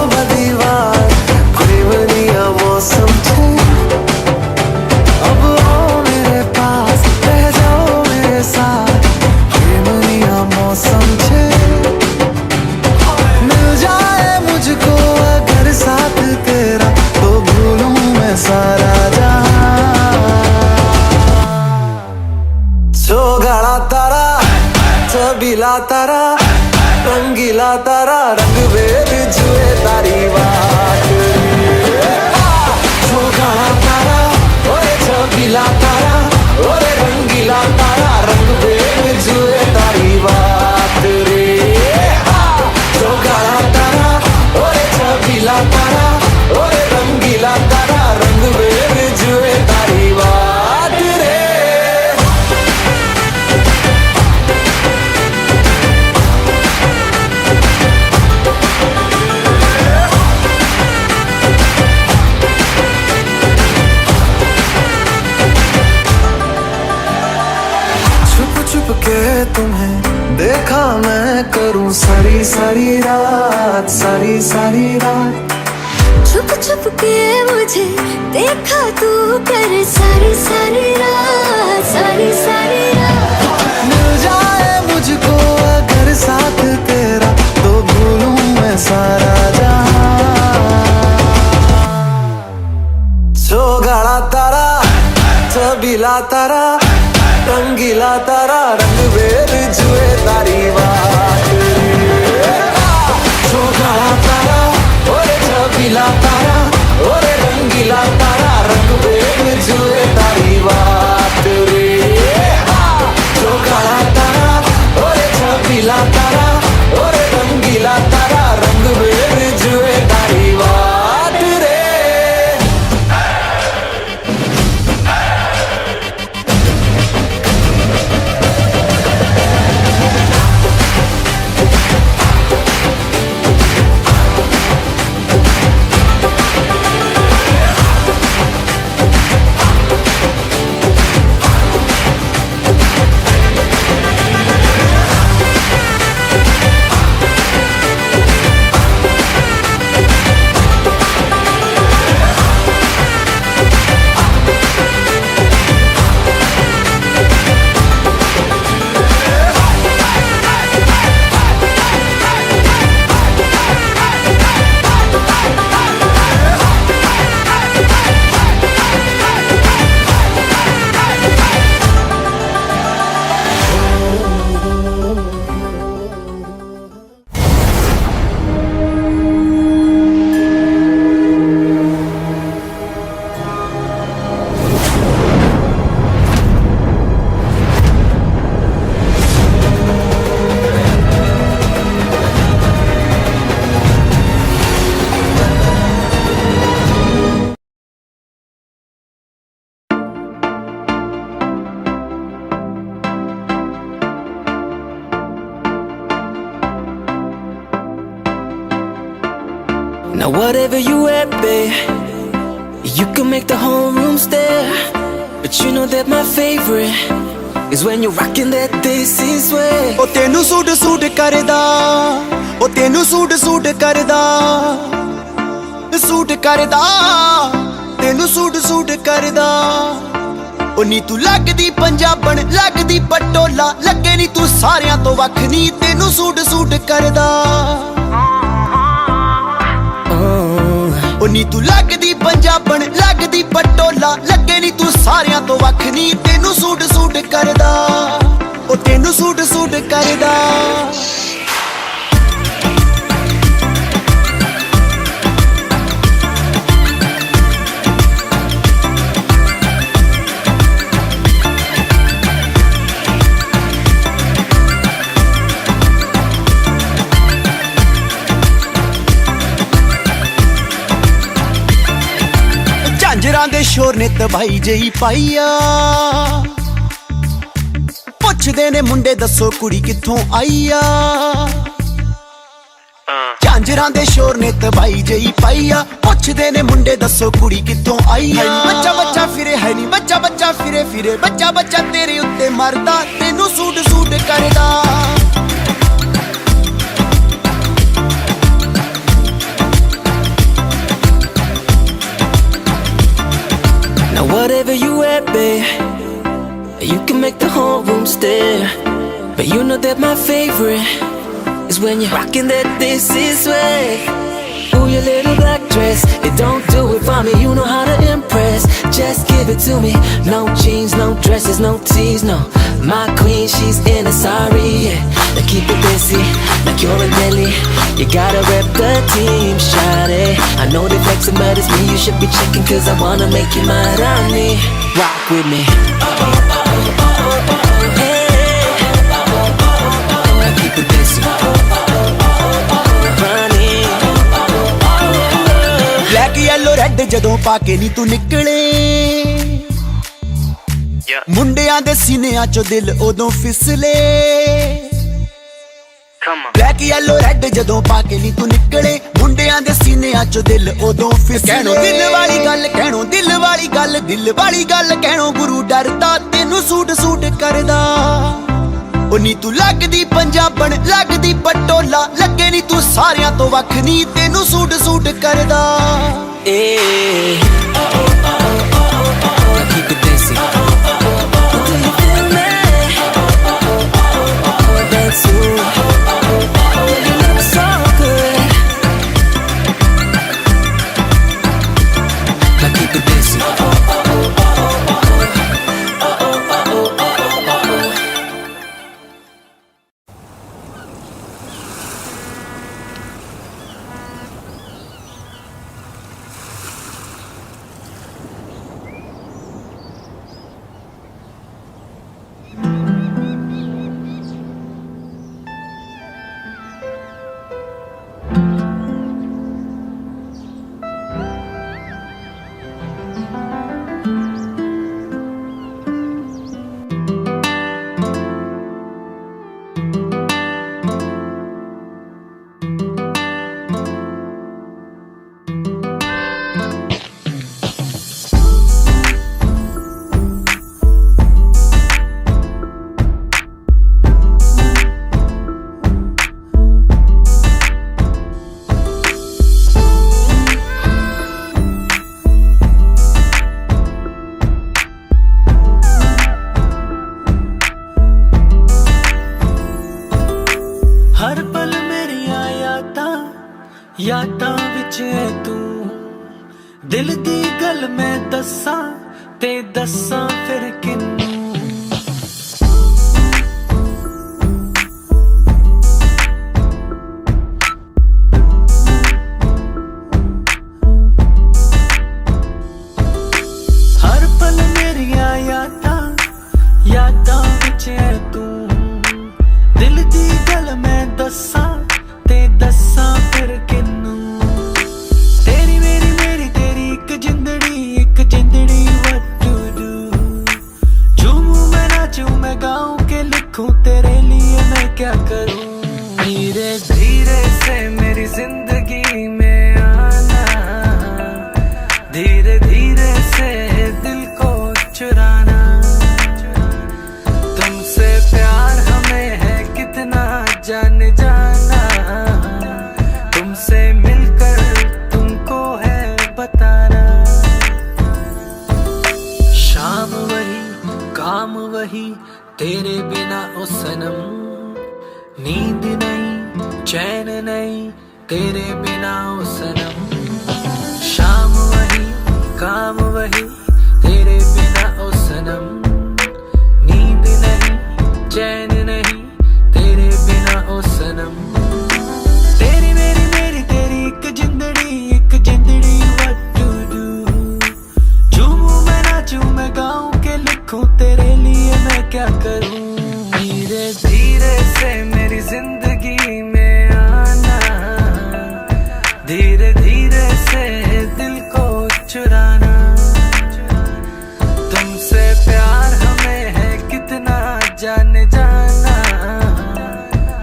रंगीला तारा रंग बेर जुए तारी बात जो काला तारा ओए छबीला तारा ओए रंगीला तारा रंग बेर जुए तारी बात रे जो काला तारा ओए छबीला तारा ओए रंगीला तारा रंग बेर जुए तारी बात रे छुप के तुम्हें देखा मैं करूं सारी सारी रात छुप छुप के मुझे देखा तू कर सारी सारी रात मिल जाए मुझको अगर साथ तेरा तो भूलूं मैं सारा जहां जो गाड़ा तारा छबीला तारा रंगीला तारा रंग बेर जुए तारी बात जो गाड़ा तारा ओरे छबीला तारा ओरे रंगीला तारा रंग बेर जुए तारी बात रे जो गाड़ा तारा ओरे छबीला तारा ओरे रंगीला तारा रंग बेर जुए तारी बात रे Now whatever you at, babe, you can make the whole room stare. But you know that my favorite is when you're rocking that this is way. ओ तेनू सूट सूट करदा ओ तेनू सूट सूट करदा तेनू सूट सूट करदा ओ नी तू लगदी पंजाबन लगदी पटोला लगे नी तू सारियां तो वख नी तेनू सूट सूट करदा ओ नी तू लगदी पंजाबन लगदी पटोला लगे नी तू सारियां तो वख नी तेनू सूट सूट करदा ओ तेनू सूट सूट करदा झांजरां दे शोर ने तबाही जही पाईया पुछदे ने मुंडे दसो कुड़ी कित्थों आईया झांजरां दे शोर ने तबाही जही पाईया पुछदे ने मुंडे दसो कुड़ी कित्थों आईया बच्चा बच्चा फिरे है नी बच्चा बच्चा फिरे फिरे बच्चा बच्चा तेरे उत्ते मरदा तेनू सूट सूट करदा Now whatever you at, babe, you can make the whole room stare. But you know that my favorite is when you're rocking that this is way. Ooh, your little black dress, it don't do it for me, you know how to impress. Just give it to me, no jeans, no dresses, no tees, no. My queen, she's in a sari, yeah. Now keep it busy, like you're in Delhi. You gotta rep the team, shawty. I know they flexing, but it's me you should be checking, cause I wanna make you my Rani. Rock with me. Black yellow red जदों पाके नी तू निकले मुंडियां दे सीनियां चो दिल उदों फिसले black yellow red जदों पाके नी तू निकले मुंडियां दे सीनियां चो दिल उदों फिसले कहणो दिल वाली गल कहणो दिल वाली गल कहणो गुरु डरदा तेनू सूट सूट करदा ओ नी तू लगदी पंजाबण लगदी पटोला लगे नी तू सारियां तो वख नी तेनू सूट सूट करदा यादां विच तू दिल दी गल मैं दस्सां ते दस्सां फिर किन्नू हर पल मेरियां यादां विच तू दिल दी गल मैं दस्सां ते दस्सां फिर किन्नू तेरी मेरी तेरी एक जिंदड़ी what to do झूमूं मैं नाचूं मैं गाऊं के लिखूं तेरे लिए मैं क्या करूं धीरे धीरे से मेरी जिंदगी में आना धीरे धीरे से दिल को चुराना तुमसे प्यार हमें है कितना जान जाना तुमसे मिलकर तुमको है बताना शाम वही काम वही तेरे बिना ओ सनम नींद नहीं चैन नहीं तेरे बिना ओ सनम शाम वही काम वही तेरे बिना ओ सनम नींद नहीं चैन नहीं तेरे बिना ओ सनम तेरी मेरी तेरी एक जिंदड़ी what to do झूमूं मैं नाचूं मैं गाऊं के लिखूं तेरे लिए मैं क्या करूं धीरे धीरे से मेरी जिंदगी में आना धीरे धीरे से दिल को चुराना तुमसे प्यार हमें है कितना जान जाना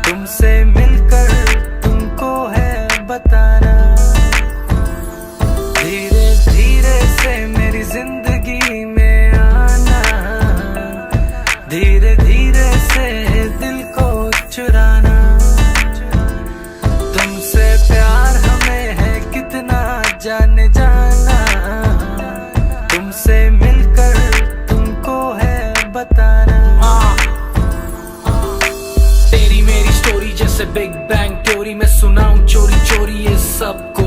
तुमसे मिलकर तुमको है बताना धीरे धीरे से मेरी जिंदगी में आना धीरे धीरे से दिल को चुराना तुमसे प्यार हमें है कितना जान जाना तुमसे मिलकर तुमको है बताना तेरी मेरी स्टोरी जैसे बिग बैंग थ्योरी मैं सुनाऊं चोरी चोरी ये सबको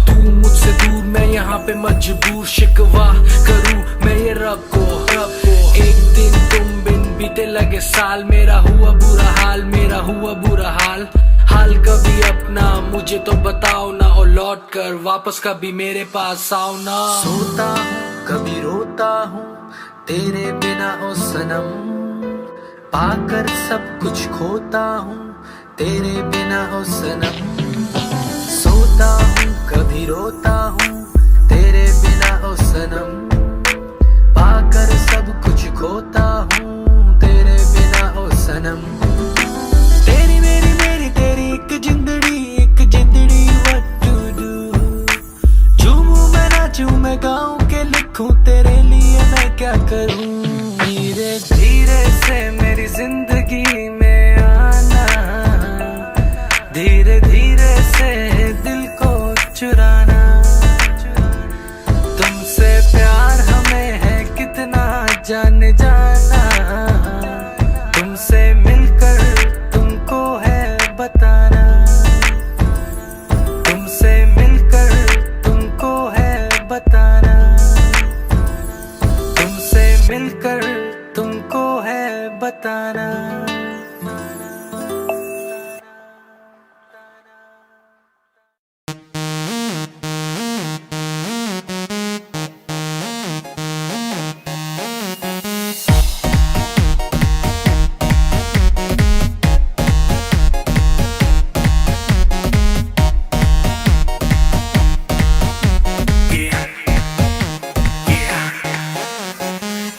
तू मुझसे दूर मैं यहाँ पे मजबूर शिकवा करूं मैं ये रब को एक दिन तुम बिन भी के साल मेरा हुआ बुरा हाल, मेरा हुआ बुरा हाल। हाल कभी अपना मुझे तो बताओ ना, और लौट कर वापस कभी मेरे पास आओ ना। सोता हूँ कभी रोता हूँ तेरे बिना ओ सनम, पाकर सब कुछ खोता हूँ तेरे बिना ओ सनम। सोता हूँ कभी रोता हूँ तेरे बिना ओ सनम, पाकर सब कुछ खोता हूँ तेरे बिना ओ सनम। तेरी मेरी मेरी तेरी एक जिंदड़ी what to do। झूमूं मैं नाचूं मैं गाऊं के लिखूं तेरे लिए मैं क्या करूं। धीरे धीरे से मेरी जिंदगी में आना, धीरे धीरे से दिल को चुराना। तुमसे प्यार हमें है कितना जाने जाना, तुमसे मिलकर तुमको है बताना, तुमसे मिलकर तुमको है बताना, तुमसे मिलकर तुमको है बताना।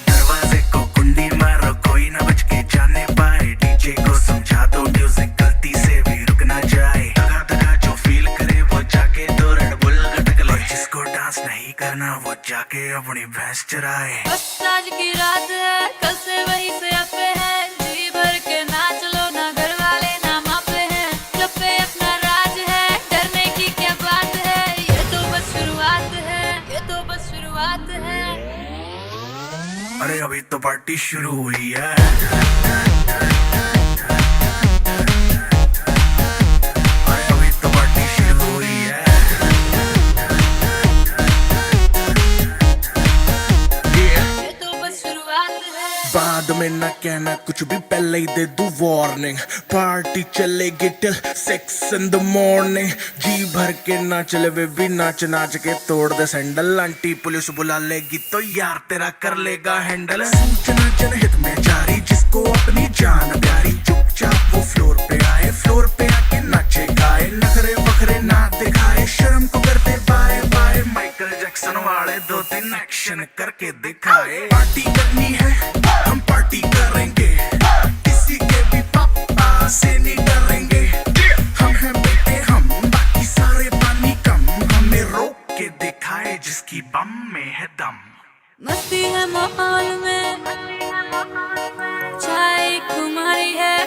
दरवाजे को कुंडी मारो कोई ना बच के जाने पाए, डीजे को समझा दो म्यूजिक गलती से भी रुक ना जाए। दगा दगा जो फील करे वो जाके दो रेड बुल गटक ले, जिसको डांस नहीं करना वो जाके अपनी भैंस चराए। बस आज की रात है कल से वही से अपे है, जी भर के नाच लो ना घर वाले ना मापे हैं। जब पे अपना राज है डरने की क्या बात है, ये तो बस शुरुआत है, ये तो बस शुरुआत है। अरे अभी तो पार्टी शुरू हुई है। अरे अभी तो पार्टी शुरू हुई है। ये तो बस शुरुआत है। बाद में ना कहना कुछ भी, पहले ही दे दूं वार्निंग। पार्टी चलेगी टिल 6 in the morning। जी भर के ना चले वे भी नाच नाच के तोड़ दे सैंडल। आंटी पुलिस बुला लेगी तो यार तेरा कर लेगा हैंडल। सूचना जनहित में जारी, जिसको अपनी जान प्यारी, चुपचाप वो फ्लोर पे आए, फ्लोर पे आके नाचे गाए। नखरे बखरे ना दिखाए, शर्म को करते बाय बाय। माइकल जैक्सन वाले 2-3 एक्शन करके दिखाए। पार्टी करनी है हम पार्टी करेंगे, किसी के भी पापा से नहीं डरेंगे। हम हैं बेटे हम, बाकी सारे पानी कम। हमें रोक के दिखाए जिसकी बम में है दम। मस्ती है माहौल में, चाय कुमारी है,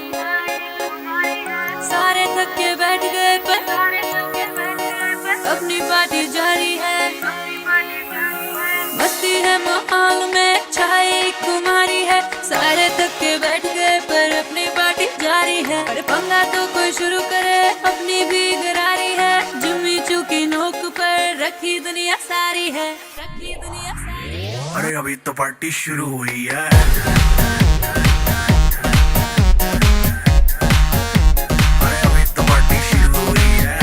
सारे थक के बैठ गए पर अपनी पार्टी जारी है। मस्ती है माहौल में, चाय कुमारी है, सारे थक के बैठ गए पर अपनी पार्टी जारी है। अरे पंगा तो कोई शुरू करे, अपनी भी गरारी है। जुम्मी चूकी नोक पर रखी दुनिया सारी है, रखी दुनिया सारी है। अरे अभी तो पार्टी शुरू हुई है। अरे अभी तो पार्टी शुरू हुई है।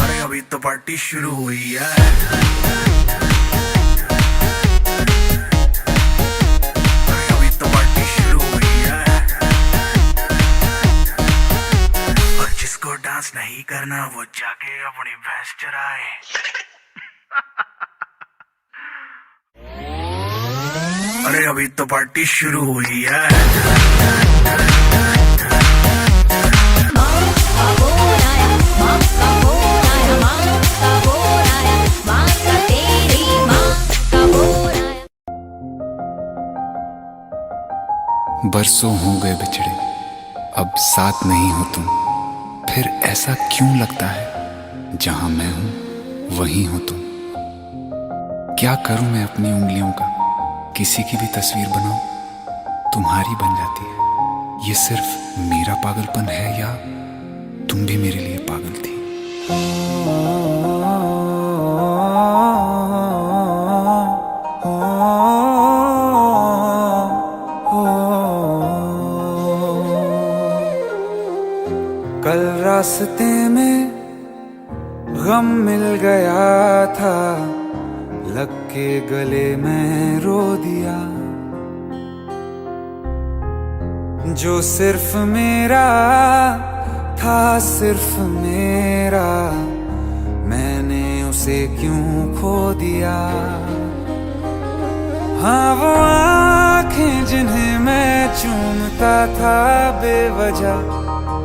अरे अभी तो पार्टी शुरू हुई है। अरे अभी तो पार्टी शुरू हुई है। और जिसको डांस नहीं करना वो जाके अपनी भैंस चराए। अरे अभी तो पार्टी शुरू हुई है। बरसों हो गए बिछड़े, अब साथ नहीं हो तुम। फिर ऐसा क्यों लगता है जहां मैं हूं वहीं हो तुम। क्या करूं मैं अपनी उंगलियों का, किसी की भी तस्वीर बनाऊं तुम्हारी बन जाती है। ये सिर्फ मेरा पागलपन है या तुम भी मेरे लिए पागल थी। oh कल रास्ते में गम मिल गया था, लग के गले में रो दिया। जो सिर्फ मेरा था, सिर्फ मेरा, मैंने उसे क्यों खो दिया। हाँ वो आंखें जिन्हें मैं चूमता था बेवजह,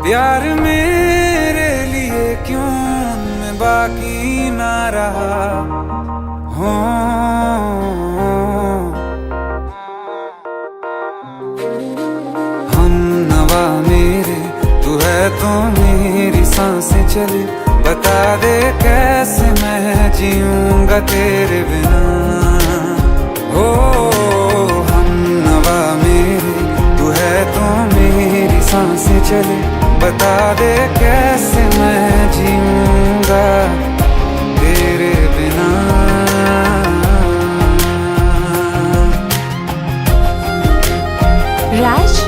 प्यार मेरे लिए क्यों उनमें बाकी ना रहा। हो हम नवा मेरे, तू है तो मेरी सांसें चले, बता दे कैसे मैं जीऊंगा तेरे बिना। हो हम नवा मेरे, तू है तो मेरी सांसें चले, बता दे कैसे मैं जीऊंगा तेरे बिना। राज,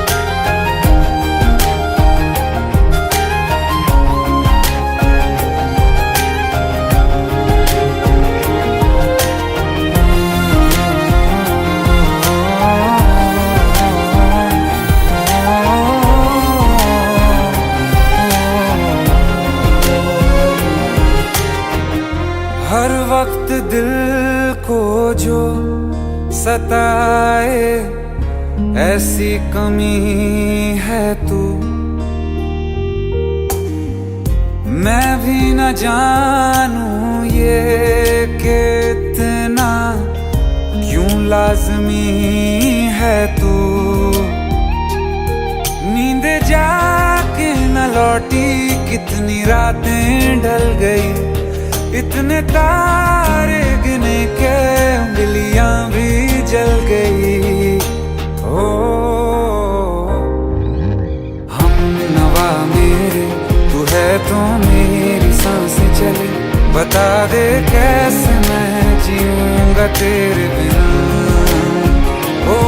हर वक्त दिल को जो सताए, ऐसी कमी है तू। मैं भी न जानूं ये कि इतना क्यों लाज़मी है तू। नींद जाके न लौटी, कितनी रातें ढल गई, इतने तारे गिने के उंगलियां भी जल गई। ओ हम नवा मेरे, तू है तो मेरी सांसें चले, बता दे कैसे मैं जीऊंगा तेरे बिना। ओ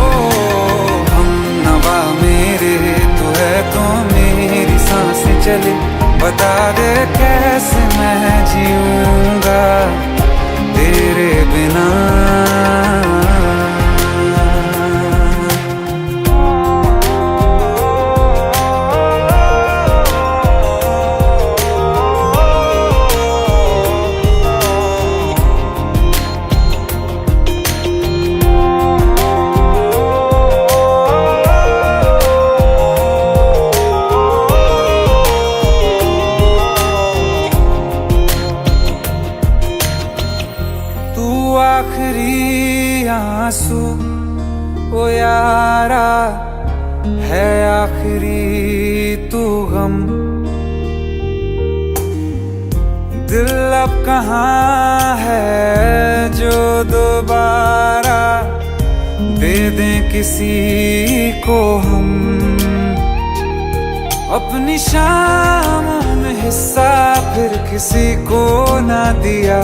हम नवा मेरे, तू है तो मेरी सांसें चले, बता दे कैसे मैं जीऊंगा तेरे बिना। आखिरी आंसू ओ यारा है, आखिरी तू गम। दिल अब कहाँ है जो दोबारा दे दें किसी को हम। अपनी शामों में हिस्सा फिर किसी को ना दिया,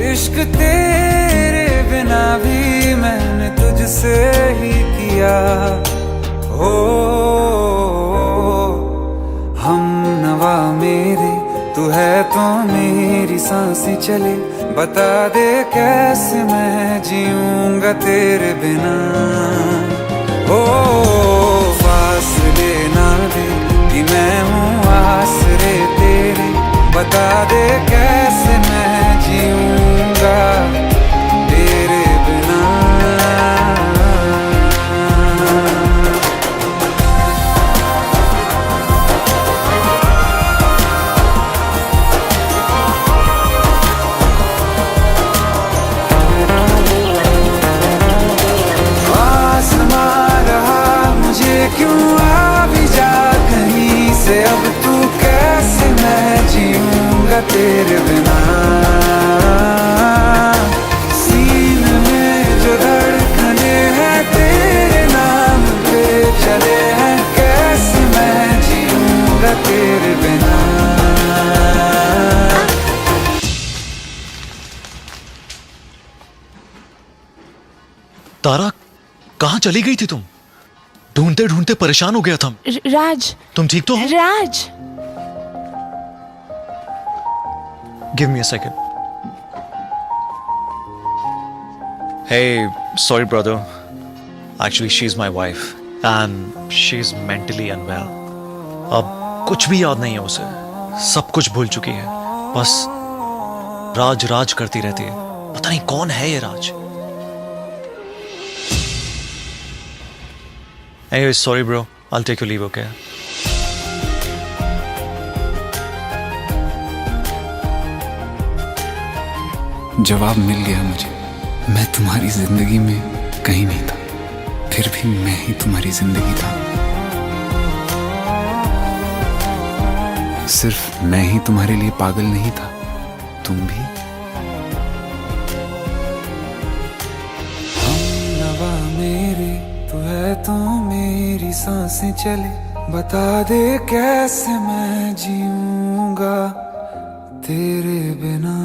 इश्क तेरे बिना भी मैंने तुझसे ही किया। हो हम नवा मेरे, तू है तो मेरी सांसें चले, बता दे कैसे मैं जीऊंगा तेरे बिना। हो फासले ना दे कि मैं हूँ आसरे तेरे, बता दे कैसे मैं जीऊंगा तेरे बिना। आसमां रहा मुझे क्यों, आ भी जा कहीं से, अब तू कैसे मैं जीऊंगा तेरे बिना। सीने में जो धड़कने हैं तेरे नाम पे चले हैं, कैसे मैं जीऊंगा तेरे बिना। तारा, कहां चली गई थी तुम? ढूंढते ढूंढते परेशान हो गया था। राज, तुम ठीक तो हो? Raj, give me a second. Hey, sorry brother. Actually, she's my wife and she's mentally unwell. अब कुछ भी याद नहीं है उसे, सब कुछ भूल चुकी है, बस राज राज करती रहती है। पता नहीं कौन है ये राज। Anyway, sorry bro, I'll take your leave, okay? जवाब मिल गया मुझे। मैं तुम्हारी जिंदगी में कहीं नहीं था, फिर भी मैं ही तुम्हारी जिंदगी था। सिर्फ मैं ही तुम्हारे लिए पागल नहीं था, तुम भी। हमनवा मेरे तू है तो मेरी सांसें चले, बता दे कैसे मैं जीऊंगा तेरे बिना।